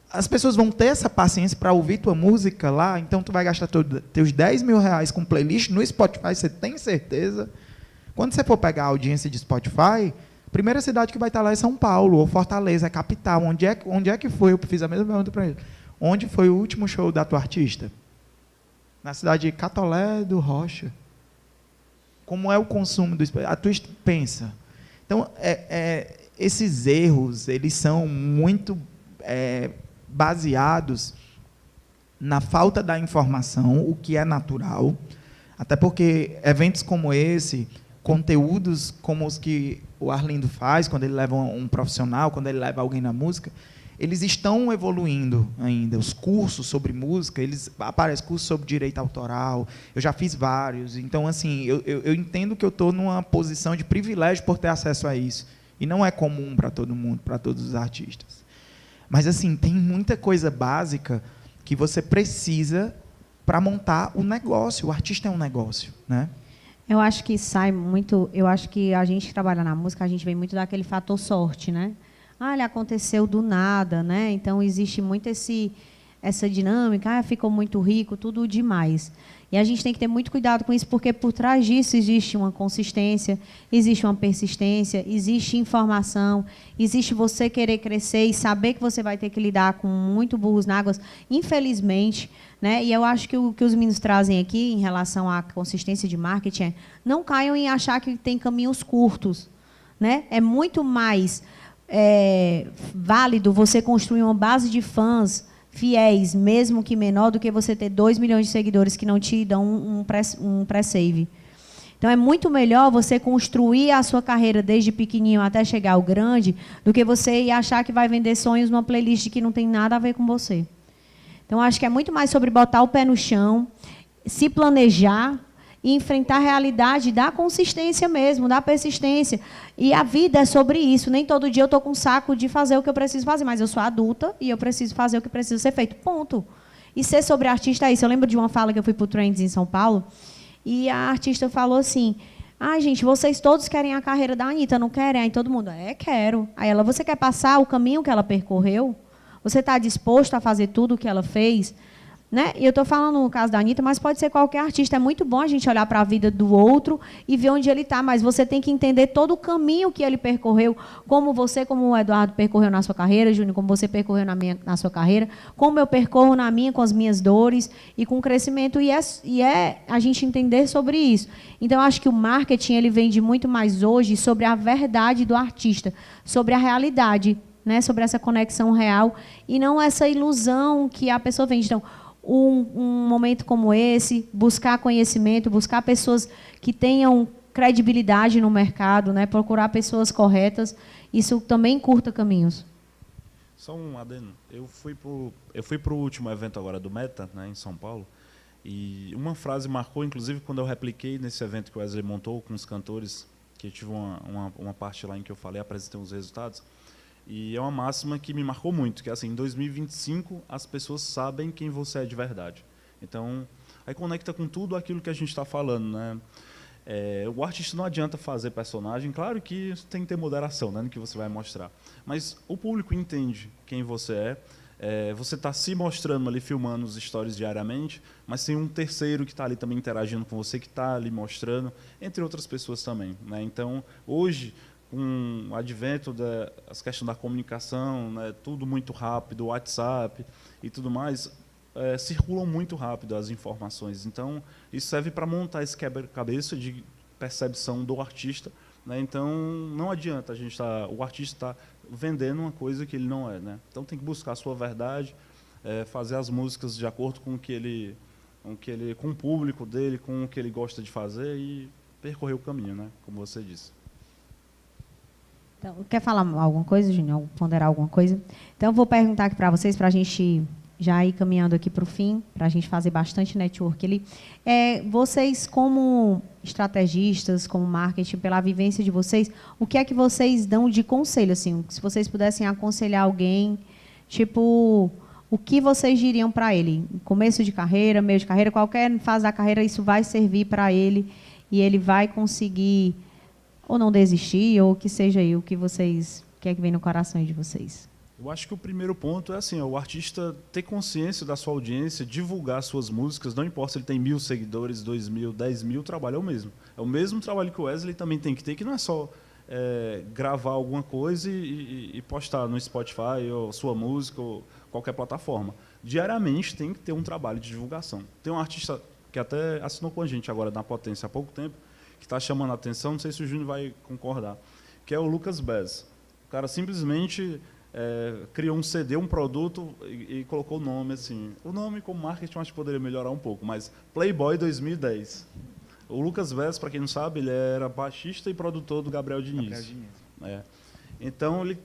As pessoas vão ter essa paciência para ouvir tua música lá, então tu vai gastar teus 10 mil reais com playlist no Spotify, você tem certeza? Quando você for pegar a audiência de Spotify, a primeira cidade que vai estar lá é São Paulo, ou Fortaleza, é capital. Onde é que foi? Eu fiz a mesma pergunta para ele. Onde foi o último show da tua artista? Na cidade de Catolé do Rocha. Como é o consumo do Spotify? A tua pensa. Então, esses erros, eles são muito... baseados na falta da informação, o que é natural, até porque eventos como esse, conteúdos como os que o Arlindo faz, quando ele leva um profissional, quando ele leva alguém na música, eles estão evoluindo ainda. Os cursos sobre música, aparecem cursos sobre direito autoral, eu já fiz vários, então, assim, eu entendo que eu estou numa posição de privilégio por ter acesso a isso, e não é comum para todo mundo, para todos os artistas. Mas, assim, tem muita coisa básica que você precisa para montar o negócio. O artista é um negócio, né? Eu acho que sai muito... Eu acho que a gente que trabalha na música, a gente vem muito daquele fator sorte, né? Ele aconteceu do nada, né? Então, existe muito essa dinâmica. Ficou muito rico, tudo demais. E a gente tem que ter muito cuidado com isso, porque por trás disso existe uma consistência, existe uma persistência, existe informação, existe você querer crescer e saber que você vai ter que lidar com muito burros na água, infelizmente, né? E eu acho que o que os meninos trazem aqui em relação à consistência de marketing é não caiam em achar que tem caminhos curtos, né? É muito mais válido você construir uma base de fãs fiéis, mesmo que menor, do que você ter 2 milhões de seguidores que não te dão um pré-save. Então, é muito melhor você construir a sua carreira desde pequenininho até chegar ao grande, do que você ir achar que vai vender sonhos numa playlist que não tem nada a ver com você. Então, acho que é muito mais sobre botar o pé no chão, se planejar e enfrentar a realidade da consistência mesmo, da persistência. E a vida é sobre isso. Nem todo dia eu estou com saco de fazer o que eu preciso fazer, mas eu sou adulta e eu preciso fazer o que precisa ser feito. Ponto. E ser sobre artista é isso. Eu lembro de uma fala que eu fui para o Trends em São Paulo, e a artista falou assim, gente, vocês todos querem a carreira da Anitta, não querem? Aí todo mundo, quero. Aí ela, você quer passar o caminho que ela percorreu? Você está disposto a fazer tudo o que ela fez? Né? E eu estou falando no caso da Anitta, mas pode ser qualquer artista. É muito bom a gente olhar para a vida do outro e ver onde ele está, mas você tem que entender todo o caminho que ele percorreu, como o Eduardo percorreu na sua carreira, Júnior, como você percorreu na sua carreira, como eu percorro na minha, com as minhas dores e com o crescimento, e é a gente entender sobre isso. Então, eu acho que o marketing ele vende muito mais hoje sobre a verdade do artista, sobre a realidade né, sobre essa conexão real e não essa ilusão que a pessoa vende. Então, um momento como esse, buscar conhecimento, buscar pessoas que tenham credibilidade no mercado, né, procurar pessoas corretas, isso também encurta caminhos. Só um adendo. Eu fui pro último evento agora do Meta, né, em São Paulo, e uma frase marcou, inclusive, quando eu repliquei nesse evento que o Wesley montou com os cantores, que eu tive uma parte lá em que eu falei, apresentei os resultados, e é uma máxima que me marcou muito, que é assim, em 2025 as pessoas sabem quem você é de verdade. Então, aí conecta com tudo aquilo que a gente está falando, né? O artista não adianta fazer personagem, claro que tem que ter moderação, né, no que você vai mostrar, mas o público entende quem você é, você está se mostrando ali, filmando os stories diariamente, mas tem um terceiro que está ali também interagindo com você, que está ali mostrando, entre outras pessoas também, né? Então, hoje, com o advento das questões da comunicação, né, tudo muito rápido, WhatsApp e tudo mais, circulam muito rápido as informações. Então, isso serve para montar esse quebra-cabeça de percepção do artista, né? Então, não adianta o artista está vendendo uma coisa que ele não é, né? Então, tem que buscar a sua verdade, fazer as músicas de acordo com com o público dele, com o que ele gosta de fazer e percorrer o caminho, né? Como você disse. Então, quer falar alguma coisa, Júnior? Ponderar alguma coisa? Então, eu vou perguntar aqui para vocês, para a gente já ir caminhando aqui para o fim, para a gente fazer bastante network ali. Vocês, como estrategistas, como marketing, pela vivência de vocês, o que é que vocês dão de conselho? Assim, se vocês pudessem aconselhar alguém, tipo, o que vocês diriam para ele? Começo de carreira, meio de carreira, qualquer fase da carreira, isso vai servir para ele e ele vai conseguir ou não desistir, ou que seja aí o que é que vem no coração de vocês. Eu acho que o primeiro ponto é assim, o artista ter consciência da sua audiência, divulgar suas músicas, não importa se ele tem 1.000 seguidores, 2.000, 10.000, o trabalho é o mesmo. É o mesmo trabalho que o Wesley também tem que ter, que não é só gravar alguma coisa e postar no Spotify, ou sua música, ou qualquer plataforma. Diariamente tem que ter um trabalho de divulgação. Tem um artista que até assinou com a gente agora na Potência há pouco tempo, que está chamando a atenção, não sei se o Júnior vai concordar, que é o Lucas Bez. O cara simplesmente criou um CD, um produto e colocou o nome assim. O nome como marketing acho que poderia melhorar um pouco, mas Playboy 2010. O Lucas Bez, para quem não sabe, ele era baixista e produtor do Gabriel Diniz. Então ele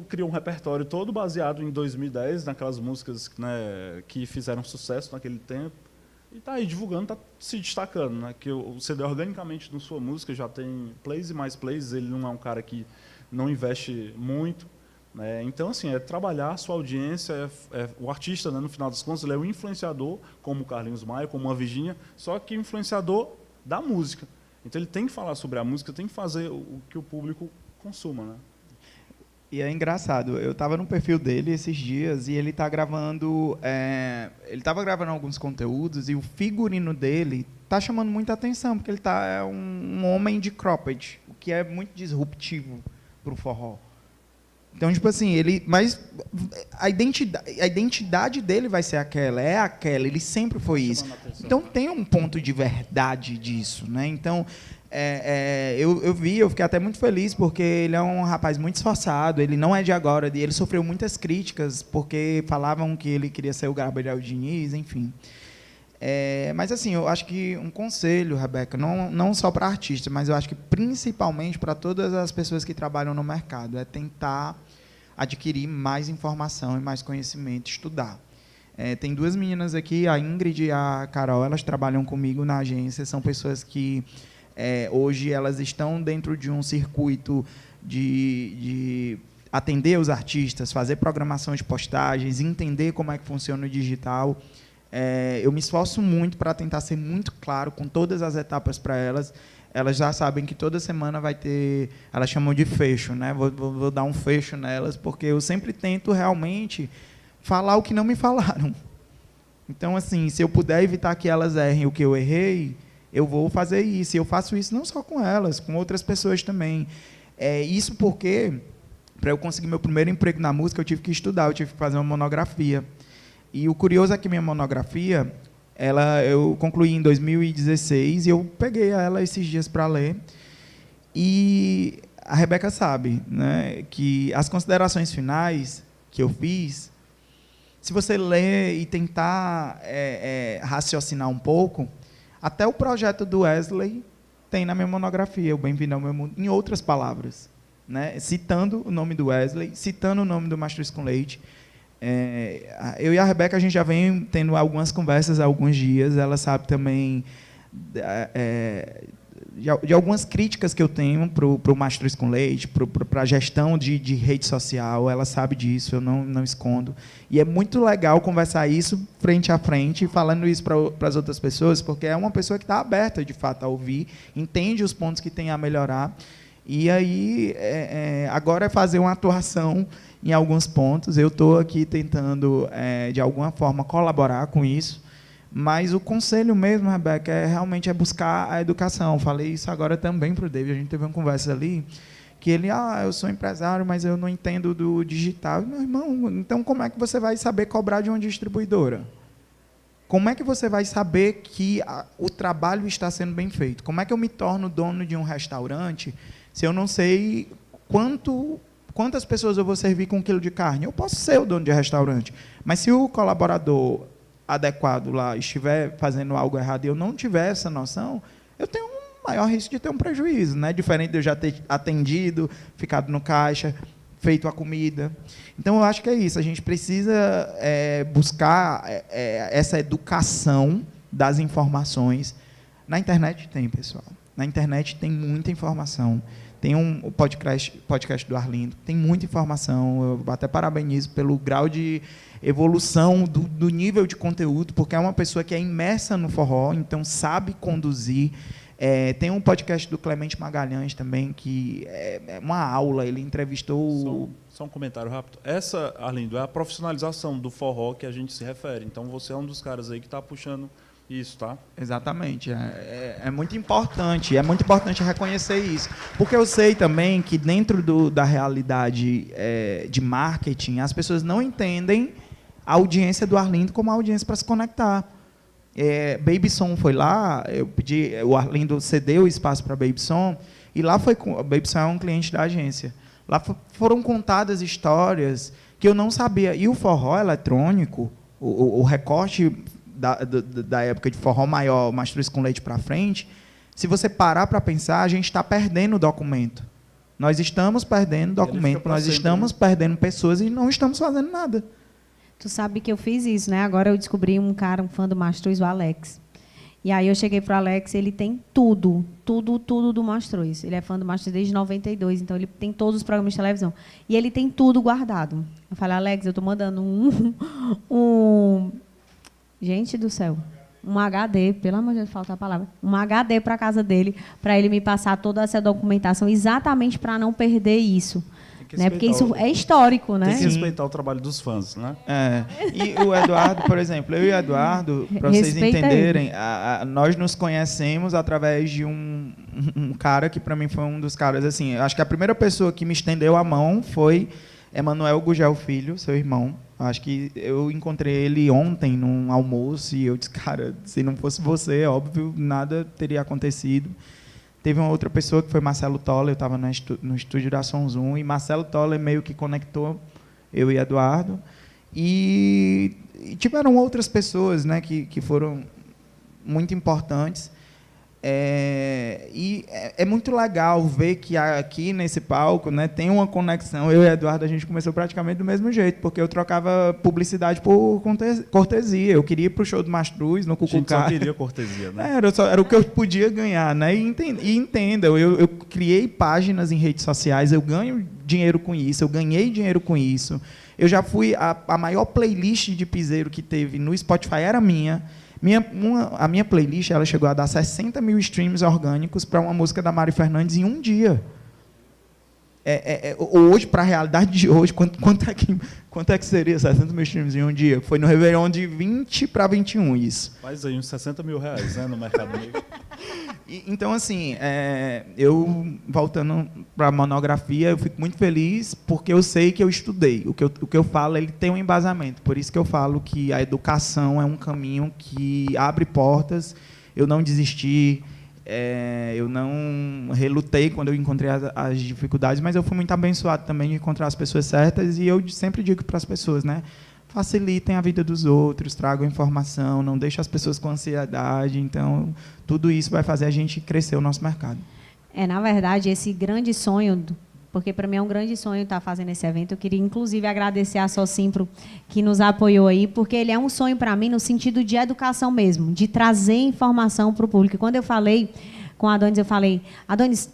criou um repertório todo baseado em 2010, naquelas músicas, né, que fizeram sucesso naquele tempo. E está aí divulgando, está se destacando, né? Que o CD organicamente na sua música já tem plays e mais plays, ele não é um cara que não investe muito, né? Então, assim, trabalhar a sua audiência, o artista, né, no final das contas, ele é um influenciador, como o Carlinhos Maia, como a Virgínia, só que influenciador da música. Então, ele tem que falar sobre a música, tem que fazer o que o público consuma, né? E é engraçado, eu estava no perfil dele esses dias e ele está gravando, ele estava gravando alguns conteúdos e o figurino dele está chamando muita atenção, porque ele é um homem de cropped, o que é muito disruptivo para o forró. Então, tipo assim, mas a identidade dele vai ser aquela, ele sempre foi isso. Então, tem um ponto de verdade disso, né? Então, eu fiquei até muito feliz, porque ele é um rapaz muito esforçado, ele não é de agora, e ele sofreu muitas críticas, porque falavam que ele queria ser o Gabriel Diniz, enfim. Mas, assim, eu acho que um conselho, Rebeca, não só para artista, mas eu acho que principalmente para todas as pessoas que trabalham no mercado, é tentar adquirir mais informação e mais conhecimento, estudar. Tem duas meninas aqui, a Ingrid e a Carol, elas trabalham comigo na agência, são pessoas que hoje elas estão dentro de um circuito de atender os artistas, fazer programação de postagens, entender como é que funciona o digital. Eu me esforço muito para tentar ser muito claro com todas as etapas para elas. Elas já sabem que toda semana vai ter, elas chamam de fecho, né? Vou dar um fecho nelas, porque eu sempre tento realmente falar o que não me falaram. Então, assim, se eu puder evitar que elas errem o que eu errei, eu vou fazer isso. E eu faço isso não só com elas, com outras pessoas também. Isso porque, para eu conseguir meu primeiro emprego na música, eu tive que estudar, eu tive que fazer uma monografia. E o curioso é que minha monografia, eu concluí em 2016 e eu peguei ela esses dias para ler. E a Rebeca sabe, né, que as considerações finais que eu fiz, se você ler e tentar raciocinar um pouco, até o projeto do Wesley tem na minha monografia, o Bem-vindo ao Meu Mundo, em outras palavras, né, citando o nome do Wesley, citando o nome do Mastruz com Leite. Eu e a Rebeca, a gente já vem tendo algumas conversas há alguns dias, ela sabe também de algumas críticas que eu tenho para o Mastruz com Leite, para a gestão de rede social, ela sabe disso, eu não escondo. E é muito legal conversar isso frente a frente, falando isso para as outras pessoas, porque é uma pessoa que está aberta, de fato, a ouvir, entende os pontos que tem a melhorar, e aí agora é fazer uma atuação em alguns pontos. Eu estou aqui tentando, de alguma forma, colaborar com isso, mas o conselho mesmo, Rebeca, realmente é buscar a educação. Falei isso agora também para o David, a gente teve uma conversa ali, que ele, eu sou empresário, mas eu não entendo do digital. Meu irmão, então como é que você vai saber cobrar de uma distribuidora? Como é que você vai saber que o trabalho está sendo bem feito? Como é que eu me torno dono de um restaurante se eu não sei quantas pessoas eu vou servir com 1 quilo de carne? Eu posso ser o dono de restaurante, mas se o colaborador adequado lá estiver fazendo algo errado e eu não tiver essa noção, eu tenho um maior risco de ter um prejuízo, né? Diferente de eu já ter atendido, ficado no caixa, feito a comida. Então, eu acho que é isso. A gente precisa buscar essa educação das informações. Na internet tem, pessoal. Na internet tem muita informação. Tem o podcast do Arlindo, tem muita informação. Eu até parabenizo pelo grau de evolução do nível de conteúdo, porque é uma pessoa que é imersa no forró, então sabe conduzir. Tem um podcast do Clemente Magalhães também, que é uma aula, ele entrevistou... Só um comentário rápido. Essa, Arlindo, é a profissionalização do forró que a gente se refere. Então, você é um dos caras aí que está puxando isso, tá? Exatamente. É muito importante reconhecer isso. Porque eu sei também que dentro da realidade de marketing, as pessoas não entendem a audiência do Arlindo como a audiência para se conectar. Babyson foi lá, eu pedi, o Arlindo cedeu o espaço para a Babyson, e lá foi, a Babyson é um cliente da agência. Lá foram contadas histórias que eu não sabia. E o forró eletrônico, o recorte da época de forró maior, Mastruz com Leite para frente, se você parar para pensar, a gente está perdendo o documento. Nós estamos perdendo documento, nós estamos perdendo pessoas e não estamos fazendo nada. Tu sabe que eu fiz isso, né? Agora eu descobri um fã do Mastruz, o Alex. E aí eu cheguei pro Alex, ele tem tudo do Mastruz. Ele é fã do Mastruz desde 92, então ele tem todos os programas de televisão. E ele tem tudo guardado. Eu falei, Alex, eu estou mandando gente do céu, um HD, pelo amor de Deus, falta a palavra, um HD para a casa dele, para ele me passar toda essa documentação, exatamente para não perder isso. Né? Porque isso é histórico, né? Tem que respeitar o trabalho dos fãs, né? E o Eduardo, por exemplo, eu e o Eduardo, para vocês entenderem, nós nos conhecemos através de um cara que, para mim, foi um dos caras, assim, acho que a primeira pessoa que me estendeu a mão foi Emanuel Gugel Filho, seu irmão. Acho que eu encontrei ele ontem num almoço e eu disse, cara, se não fosse você, óbvio, nada teria acontecido. Teve uma outra pessoa que foi Marcelo Toller, eu estava no estúdio da Som Zoom, e Marcelo Toller meio que conectou eu e Eduardo. E tiveram outras pessoas, né, que foram muito importantes. E é muito legal ver que aqui nesse palco, né, tem uma conexão. Eu e Eduardo, a gente começou praticamente do mesmo jeito, porque eu trocava publicidade por cortesia. Eu queria ir para o show do Mastruz, no Cucucá. A gente só queria cortesia, né? Era o que eu podia ganhar, né? E entendam, eu criei páginas em redes sociais, eu ganho dinheiro com isso, eu ganhei dinheiro com isso. Eu já fui... A maior playlist de piseiro que teve no Spotify era minha. A minha playlist ela chegou a dar 60 mil streams orgânicos para uma música da Mari Fernandes em um dia. Hoje, para a realidade de hoje, quanto é que seria 60 mil streams em um dia? Foi no Réveillon de 20 para 21, isso. Faz aí uns 60 mil reais, né, no Mercado Negro. Então, assim, eu, voltando para a monografia, eu fico muito feliz porque eu sei que eu estudei. O que eu falo, ele tem um embasamento. Por isso que eu falo que a educação é um caminho que abre portas. Eu não desisti. eu não relutei quando eu encontrei as dificuldades, mas eu fui muito abençoado também de encontrar as pessoas certas, e eu sempre digo para as pessoas, né? Facilitem a vida dos outros, tragam informação, não deixem as pessoas com ansiedade. Então, tudo isso vai fazer a gente crescer o nosso mercado. Na verdade, esse grande sonho, porque para mim é um grande sonho estar fazendo esse evento, eu queria, inclusive, agradecer a Socimpro, que nos apoiou aí, porque ele é um sonho para mim no sentido de educação mesmo, de trazer informação para o público. E quando eu falei com a Adonis, eu falei, Adonis,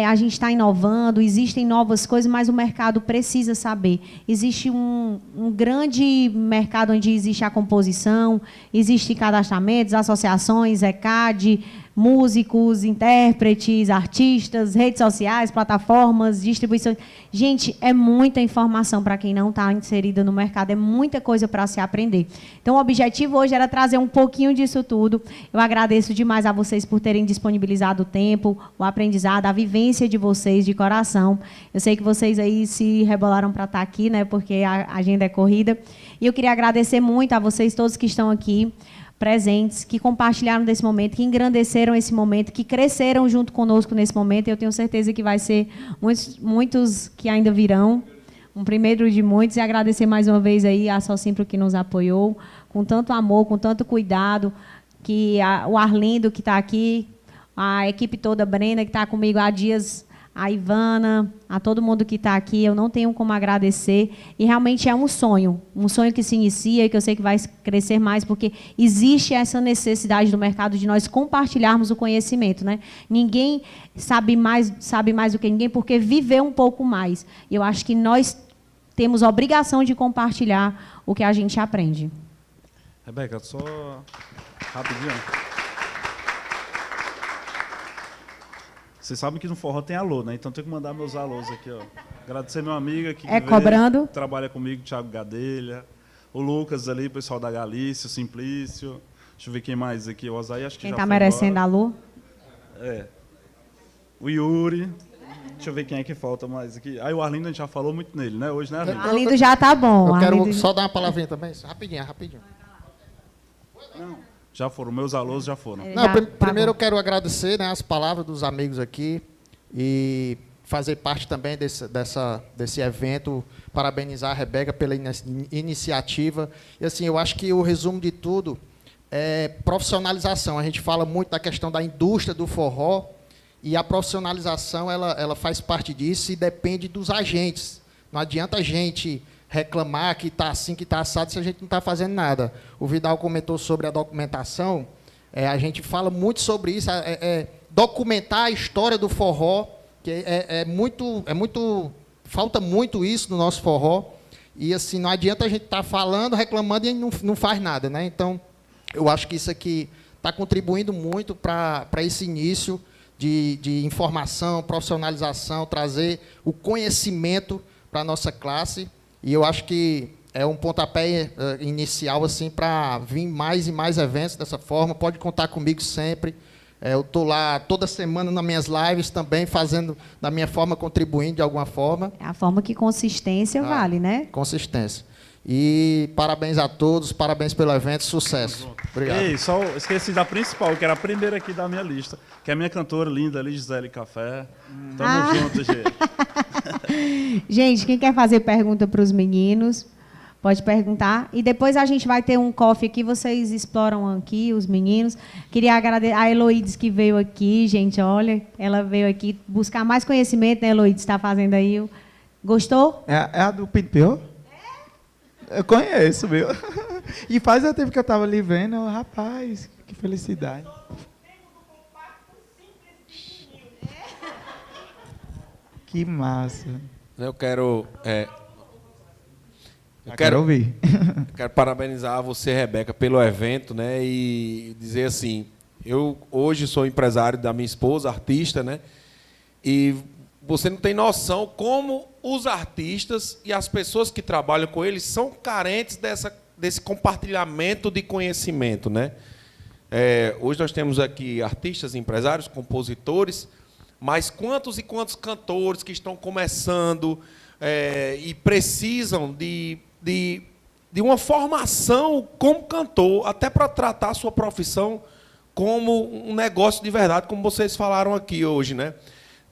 a gente está inovando, existem novas coisas, mas o mercado precisa saber. Existe um grande mercado onde existe a composição, existe cadastramentos, associações, ECAD, músicos, intérpretes, artistas, redes sociais, plataformas, distribuição. Gente, é muita informação para quem não está inserida no mercado, é muita coisa para se aprender. Então, o objetivo hoje era trazer um pouquinho disso tudo. Eu agradeço demais a vocês por terem disponibilizado o tempo, o aprendizado, a vivência de vocês, de coração. Eu sei que vocês aí se rebolaram para estar aqui, né, porque a agenda é corrida. E eu queria agradecer muito a vocês todos que estão aqui, presentes, que compartilharam desse momento, que engrandeceram esse momento, que cresceram junto conosco nesse momento. Eu tenho certeza que vai ser muitos que ainda virão, um primeiro de muitos, e agradecer mais uma vez aí a Socimpro que nos apoiou, com tanto amor, com tanto cuidado, que o Arlindo que está aqui, a equipe toda, a Brenda que está comigo há dias, a Ivana, a todo mundo que está aqui, eu não tenho como agradecer, e realmente é um sonho que se inicia e que eu sei que vai crescer mais, porque existe essa necessidade do mercado de nós compartilharmos o conhecimento, né? Ninguém sabe mais do que ninguém, porque viveu um pouco mais. E eu acho que nós temos a obrigação de compartilhar o que a gente aprende. Rebeca, só rapidinho. Vocês sabem que no forró tem alô, né? Então tem que mandar meus alôs aqui, ó. Agradecer meu amigo aqui que cobrando. Trabalha comigo, Thiago Gadelha, o Lucas ali, o pessoal da Galícia, o Simplício. Deixa eu ver quem mais aqui, o Osaí, acho que quem já tá foi merecendo embora. alô? O Yuri. Deixa eu ver quem é que falta mais aqui. Aí o Arlindo, a gente já falou muito nele, né? Hoje, né, Arlindo? Arlindo já tá bom. Eu quero Arlindo... só dar uma palavrinha também, rapidinho. Não, já foram, meus alôs já foram. Não, primeiro eu quero agradecer, né, as palavras dos amigos aqui e fazer parte também desse evento, parabenizar a Rebeca pela iniciativa. E assim, eu acho que o resumo de tudo é profissionalização. A gente fala muito da questão da indústria do forró, e a profissionalização ela faz parte disso e depende dos agentes. Não adianta a gente reclamar que está assim, que está assado, se a gente não está fazendo nada. O Vidal comentou sobre a documentação, a gente fala muito sobre isso, documentar a história do forró, que falta muito isso no nosso forró, e assim, não adianta a gente estar falando, reclamando e não faz nada, né? Então, eu acho que isso aqui está contribuindo muito para esse início de informação, profissionalização, trazer o conhecimento para a nossa classe. E eu acho que é um pontapé inicial assim, para vir mais e mais eventos dessa forma. Pode contar comigo sempre. Eu estou lá toda semana nas minhas lives também, fazendo da minha forma, contribuindo de alguma forma. É a forma que consistência vale, né? Consistência. E parabéns a todos, parabéns pelo evento, sucesso. Obrigado. Ei, só esqueci da principal, que era a primeira aqui da minha lista, que é a minha cantora linda ali, Gisele Café. Tamo junto, gente. Gente, quem quer fazer pergunta para os meninos, pode perguntar. E depois a gente vai ter um coffee aqui, vocês exploram aqui, os meninos. Queria agradecer a Heloídes que veio aqui, gente, olha, ela veio aqui buscar mais conhecimento, né, Heloídes? Está fazendo aí. Gostou? É a do Pinto. Eu conheço, meu. E faz o tempo que eu estava ali vendo, rapaz, que felicidade. Que massa. Eu quero ouvir. Quero parabenizar você, Rebeca, pelo evento, né? E dizer assim, eu hoje sou empresário da minha esposa, artista, né? E você não tem noção como os artistas e as pessoas que trabalham com eles são carentes desse compartilhamento de conhecimento, né? Hoje nós temos aqui artistas, empresários, compositores, mas quantos e quantos cantores que estão começando e precisam de uma formação como cantor, até para tratar a sua profissão como um negócio de verdade, como vocês falaram aqui hoje, né?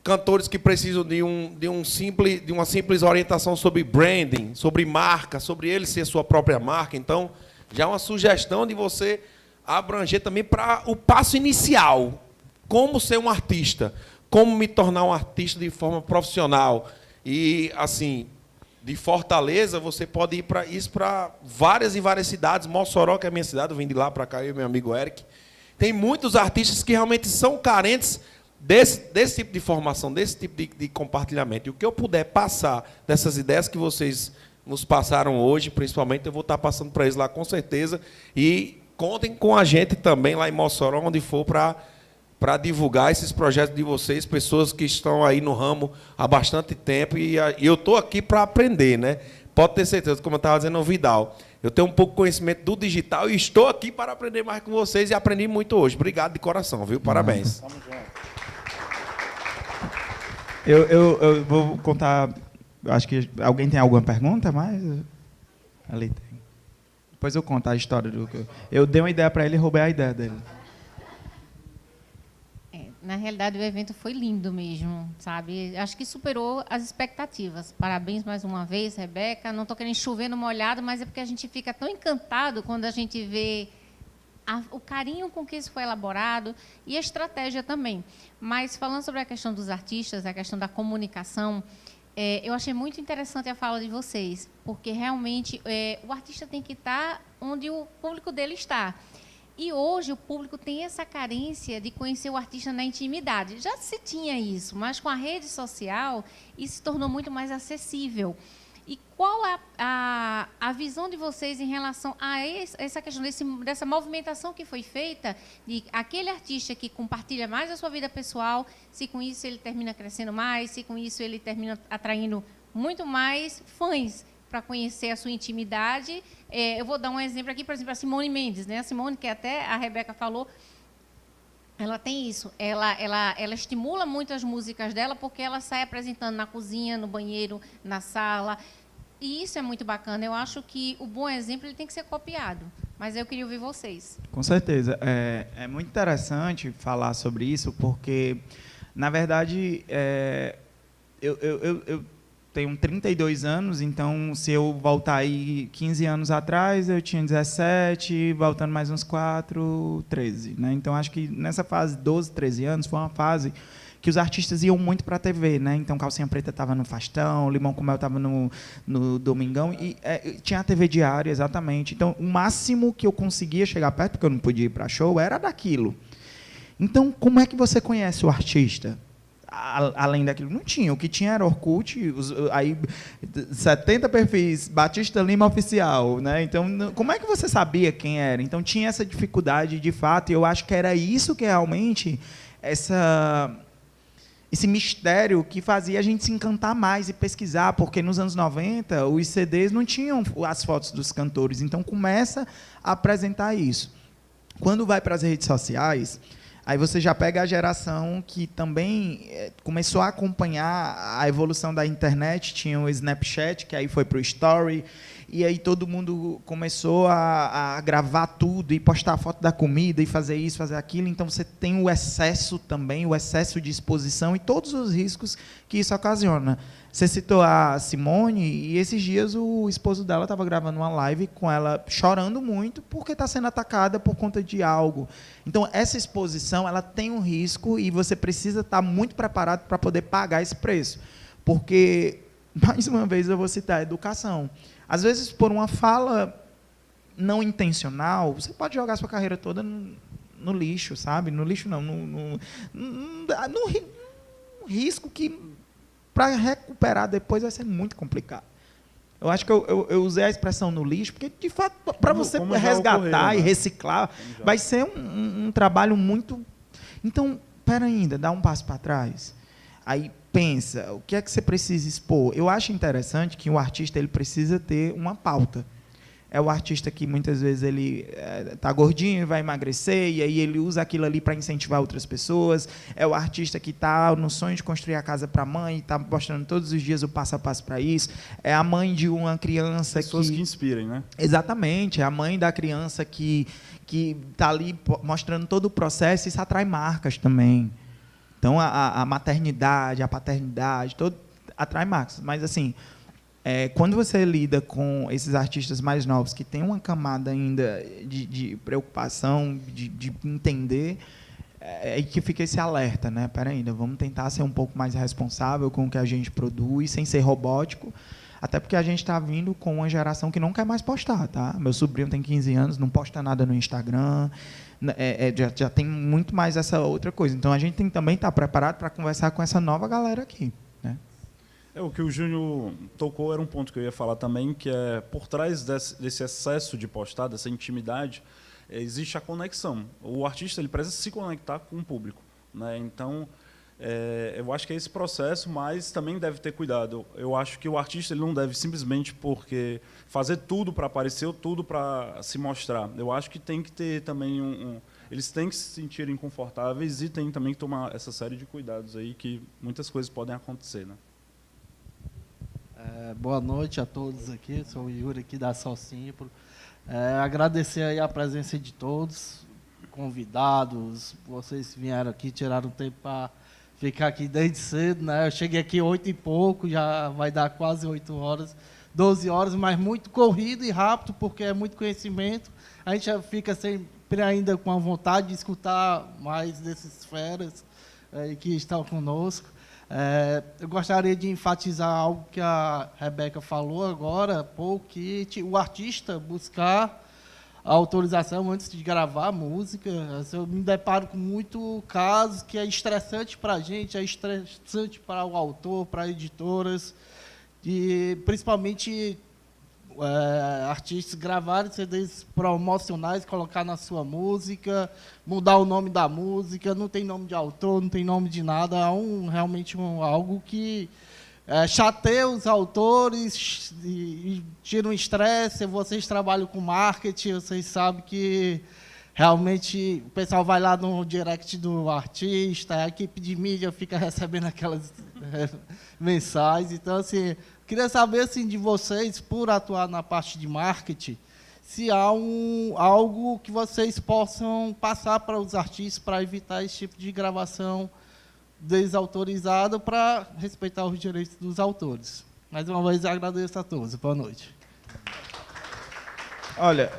Cantores que precisam de uma simples orientação sobre branding, sobre marca, sobre ele ser sua própria marca. Então, já é uma sugestão de você abranger também para o passo inicial. Como ser um artista, como me tornar um artista de forma profissional. E, assim, de Fortaleza, você pode ir para isso para várias e várias cidades. Mossoró, que é a minha cidade, eu vim de lá para cá, eu e meu amigo Eric. Tem muitos artistas que realmente são carentes desse tipo de formação, desse tipo de compartilhamento. E o que eu puder passar dessas ideias que vocês nos passaram hoje, principalmente, eu vou estar passando para eles lá com certeza. E contem com a gente também lá em Mossoró, onde for, para divulgar esses projetos de vocês, pessoas que estão aí no ramo há bastante tempo. E eu estou aqui para aprender, né? Pode ter certeza, como eu estava dizendo ao Vidal, eu tenho um pouco de conhecimento do digital e estou aqui para aprender mais com vocês e aprendi muito hoje. Obrigado de coração, viu? Parabéns. Eu vou contar. Acho que alguém tem alguma pergunta, mas ali tem. Depois eu conto a história do que eu dei uma ideia para ele e roubei a ideia dele. Na realidade, o evento foi lindo mesmo, sabe? Acho que superou as expectativas. Parabéns mais uma vez, Rebeca. Não estou querendo chover no molhado, mas é porque a gente fica tão encantado quando a gente vê o carinho com que isso foi elaborado e a estratégia também. Mas, falando sobre a questão dos artistas, a questão da comunicação, eu achei muito interessante a fala de vocês, porque, realmente, o artista tem que estar onde o público dele está. E hoje o público tem essa carência de conhecer o artista na intimidade. Já se tinha isso, mas com a rede social isso se tornou muito mais acessível. E qual é a visão de vocês em relação a essa questão dessa movimentação que foi feita de aquele artista que compartilha mais a sua vida pessoal, se com isso ele termina crescendo mais, se com isso ele termina atraindo muito mais fãs para conhecer a sua intimidade. Eu vou dar um exemplo aqui, por exemplo, a Simone Mendes, né? A Simone, que até a Rebeca falou, ela tem isso, ela estimula muito as músicas dela porque ela sai apresentando na cozinha, no banheiro, na sala, e isso é muito bacana. Eu acho que o bom exemplo ele tem que ser copiado, mas eu queria ouvir vocês. Com certeza. É muito interessante falar sobre isso, porque, na verdade, eu tenho 32 anos, então, se eu voltar aí 15 anos atrás, eu tinha 17, voltando mais uns 4, 13. Né? Então, acho que nessa fase, 12, 13 anos, foi uma fase que os artistas iam muito para a TV. Né? Então, Calcinha Preta estava no Faustão, Limão com Mel estava no Domingão, e tinha a TV diária, exatamente. Então, o máximo que eu conseguia chegar perto, porque eu não podia ir para show, era daquilo. Então, como é que você conhece o artista? Além daquilo, não tinha. O que tinha era Orkut, aí 70 perfis, Batista Lima Oficial. Né? Então, como é que você sabia quem era? Então, tinha essa dificuldade, de fato, e eu acho que era isso que realmente, esse mistério que fazia a gente se encantar mais e pesquisar, porque nos anos 90, os CDs não tinham as fotos dos cantores. Então, começa a apresentar isso. Quando vai para as redes sociais, aí você já pega a geração que também começou a acompanhar a evolução da internet, tinha o Snapchat, que aí foi para o Story, e aí todo mundo começou a gravar tudo, e postar a foto da comida, e fazer isso, fazer aquilo. Então, você tem o excesso também, o excesso de exposição e todos os riscos que isso ocasiona. Você citou a Simone, e esses dias o esposo dela estava gravando uma live com ela chorando muito porque está sendo atacada por conta de algo. Então, essa exposição ela tem um risco e você precisa estar muito preparado para poder pagar esse preço. Porque, mais uma vez, eu vou citar a educação. Às vezes, por uma fala não intencional, você pode jogar a sua carreira toda no lixo, sabe? No lixo não, no risco que, para recuperar depois, vai ser muito complicado. Eu acho que eu usei a expressão no lixo, porque, de fato, para você resgatar e reciclar, vai ser um trabalho muito... Então, espera ainda, dá um passo para trás. Aí, pensa, o que é que você precisa expor? Eu acho interessante que o artista ele precisa ter uma pauta. É o artista que muitas vezes ele tá gordinho e vai emagrecer, e aí ele usa aquilo ali para incentivar outras pessoas. É o artista que está no sonho de construir a casa para a mãe e está mostrando todos os dias o passo a passo para isso. É a mãe de uma criança Pessoas que inspirem, né? Exatamente, é a mãe da criança que está ali mostrando todo o processo, e isso atrai marcas também. Então, a maternidade, a paternidade, todo atrai marcas. Mas, assim, quando você lida com esses artistas mais novos, que têm uma camada ainda de preocupação, de entender, é que fica esse alerta, né? Pera ainda, vamos tentar ser um pouco mais responsável com o que a gente produz, sem ser robótico, até porque a gente está vindo com uma geração que não quer mais postar, tá? Meu sobrinho tem 15 anos, não posta nada no Instagram, já tem muito mais essa outra coisa. Então, a gente tem que também estar preparado para conversar com essa nova galera aqui, né? O que o Júnior tocou era um ponto que eu ia falar também, que é por trás desse excesso de postar, dessa intimidade, existe a conexão. O artista ele precisa se conectar com o público, né? Então, eu acho que é esse processo, mas também deve ter cuidado. Eu acho que o artista ele não deve simplesmente porque fazer tudo para aparecer ou tudo para se mostrar. Eu acho que tem que ter também eles têm que se sentirem confortáveis e tem também que tomar essa série de cuidados aí, que muitas coisas podem acontecer, né? Boa noite a todos aqui, sou o Yuri aqui da Salsimpro. Agradecer aí a presença de todos, convidados, vocês vieram aqui, tiraram tempo para ficar aqui desde cedo, né? Eu cheguei aqui 8 e pouco, já vai dar quase 8 horas, 12 horas, mas muito corrido e rápido, porque é muito conhecimento. A gente já fica sempre ainda com a vontade de escutar mais desses feras que estão conosco. Eu gostaria de enfatizar algo que a Rebeca falou agora, que o artista buscar a autorização antes de gravar a música. Eu me deparo com muito casos que é estressante para a gente, é estressante para o autor, para editoras, e principalmente artistas gravarem CDs promocionais, colocar na sua música, mudar o nome da música, não tem nome de autor, não tem nome de nada, realmente algo que chateia os autores e tira um estresse. Vocês trabalham com marketing, vocês sabem que realmente o pessoal vai lá no direct do artista, a equipe de mídia fica recebendo aquelas mensagens. Então, assim, queria saber assim, de vocês, por atuar na parte de marketing, se há algo que vocês possam passar para os artistas para evitar esse tipo de gravação desautorizada, para respeitar os direitos dos autores. Mais uma vez, agradeço a todos. Boa noite. Olha,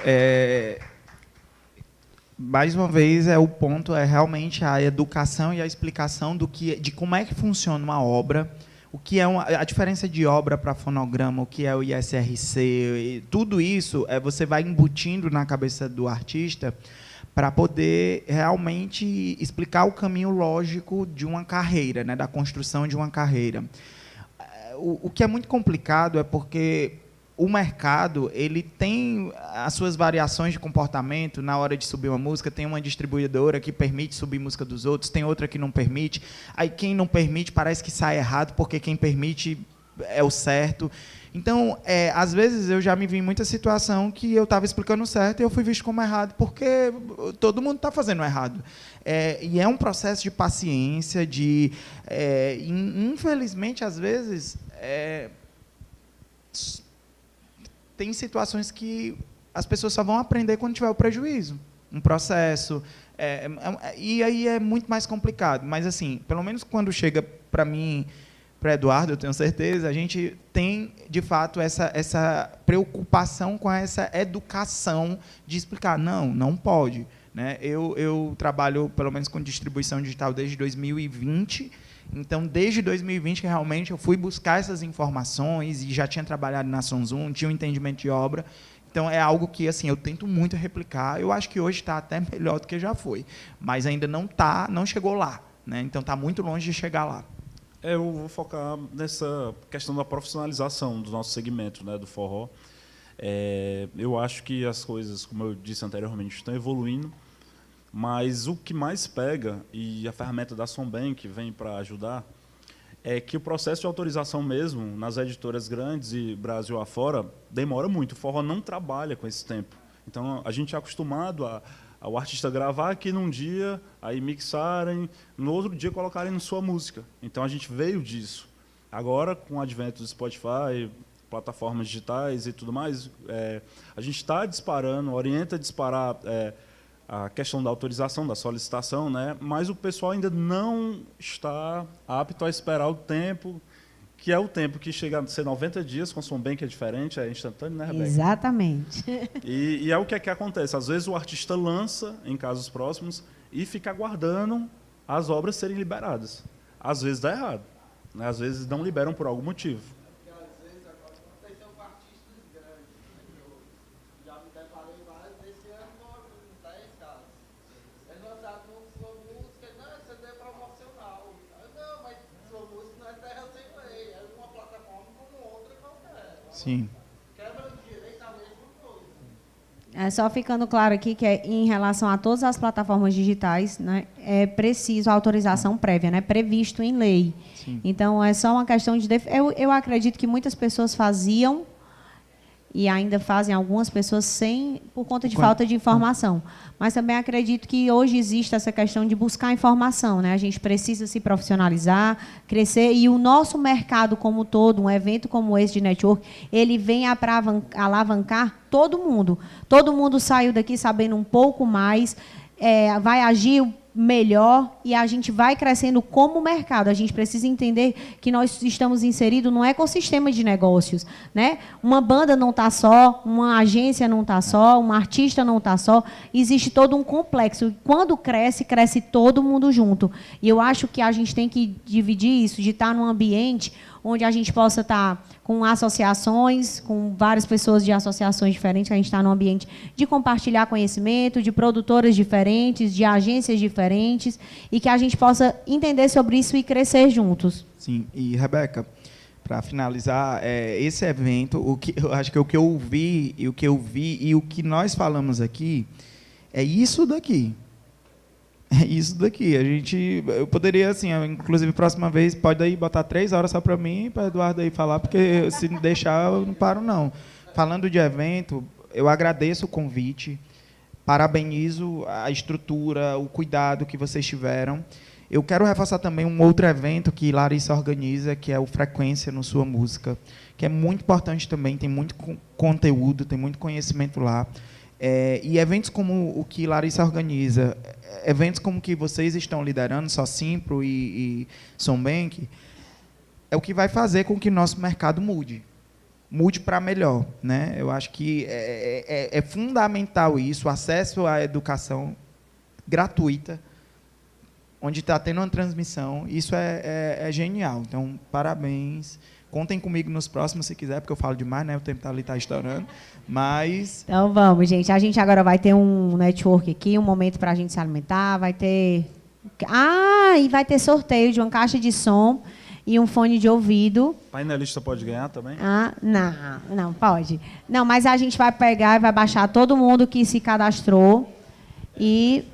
mais uma vez, o ponto é realmente a educação e a explicação de como é que funciona uma obra, o que é a diferença de obra para fonograma, o que é o ISRC, tudo isso você vai embutindo na cabeça do artista para poder realmente explicar o caminho lógico de uma carreira, né, da construção de uma carreira. O que é muito complicado é porque o mercado ele tem as suas variações de comportamento na hora de subir uma música. Tem uma distribuidora que permite subir música dos outros, tem outra que não permite. Aí quem não permite parece que sai errado, porque quem permite é o certo. Então, às vezes, eu já me vi em muita situação que eu estava explicando certo e eu fui visto como errado, porque todo mundo está fazendo errado. E é um processo de paciência, infelizmente, às vezes, tem situações que as pessoas só vão aprender quando tiver o prejuízo. Um processo. E aí é muito mais complicado. Mas, assim, pelo menos quando chega para mim, para Eduardo, eu tenho certeza, a gente tem, de fato, essa preocupação com essa educação de explicar, não pode. Né? Eu trabalho, pelo menos, com distribuição digital desde 2020, então, desde 2020, que realmente eu fui buscar essas informações e já tinha trabalhado na Sonzum, tinha um entendimento de obra. Então, é algo que assim, eu tento muito replicar. Eu acho que hoje está até melhor do que já foi, mas ainda não chegou lá. Né? Então, está muito longe de chegar lá. Eu vou focar nessa questão da profissionalização do nosso segmento, né, do forró. Eu acho que as coisas, como eu disse anteriormente, estão evoluindo, mas o que mais pega, e a ferramenta da Sonbank vem para ajudar, é que o processo de autorização mesmo, nas editoras grandes e Brasil afora, demora muito. O forró não trabalha com esse tempo. Então, a gente é acostumado ao artista gravar aqui num dia, aí mixarem, no outro dia colocarem na sua música. Então, a gente veio disso. Agora, com o advento do Spotify, plataformas digitais e tudo mais, a gente está disparando, orienta a disparar a questão da autorização, da solicitação, né? Mas o pessoal ainda não está apto a esperar o tempo, que é o tempo que chega a ser 90 dias, com o Sonbank é diferente, é instantâneo, né, Rebeca? Exatamente. E é o que acontece. Às vezes o artista lança, em casos próximos, e fica aguardando as obras serem liberadas. Às vezes dá errado, né? Às vezes não liberam por algum motivo. Sim. Só ficando claro aqui que em relação a todas as plataformas digitais, né, é preciso a autorização prévia, né, previsto em lei. Sim. Então, é só uma questão de... Eu acredito que muitas pessoas faziam e ainda fazem algumas pessoas por conta de falta de informação. Mas também acredito que hoje existe essa questão de buscar informação, né? A gente precisa se profissionalizar, crescer, e o nosso mercado como todo, um evento como esse de network, ele vem para alavancar todo mundo. Todo mundo saiu daqui sabendo um pouco mais, vai agir melhor e a gente vai crescendo como mercado. A gente precisa entender que nós estamos inseridos num ecossistema de negócios, né? Uma banda não está só, uma agência não está só, um artista não está só, existe todo um complexo. Quando cresce, cresce todo mundo junto. E eu acho que a gente tem que dividir isso, de estar num ambiente onde a gente possa estar com associações, com várias pessoas de associações diferentes, que a gente está num ambiente de compartilhar conhecimento, de produtoras diferentes, de agências diferentes, e que a gente possa entender sobre isso e crescer juntos. Sim, e Rebeca, para finalizar, esse evento, eu acho que o que eu vi e o que nós falamos aqui é isso daqui. É isso daqui. Eu poderia, assim, inclusive, próxima vez, pode aí botar 3 horas só para mim e para Eduardo aí falar, porque se deixar, eu não paro, não. Falando de evento, eu agradeço o convite, parabenizo a estrutura, o cuidado que vocês tiveram. Eu quero reforçar também um outro evento que Larissa organiza, que é o Frequência no Sua Música, que é muito importante também, tem muito conteúdo, tem muito conhecimento lá. E eventos como o que Larissa organiza, eventos como o que vocês estão liderando, Só Simpro e Sonbank, é o que vai fazer com que nosso mercado mude para melhor, né? Eu acho que é fundamental isso, o acesso à educação gratuita, onde está tendo uma transmissão, isso é genial. Então, parabéns. Contem comigo nos próximos, se quiser, porque eu falo demais, né? O tempo ali está estourando. Mas... Então, vamos, gente. A gente agora vai ter um network aqui, um momento para a gente se alimentar, vai ter... e vai ter sorteio de uma caixa de som e um fone de ouvido. Painelista pode ganhar também? Não, pode. Não, mas a gente vai pegar e vai baixar todo mundo que se cadastrou e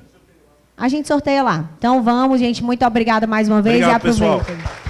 a gente sorteia lá. Então, vamos, gente. Muito obrigada mais uma vez. Obrigado, e aproveitem. pessoal.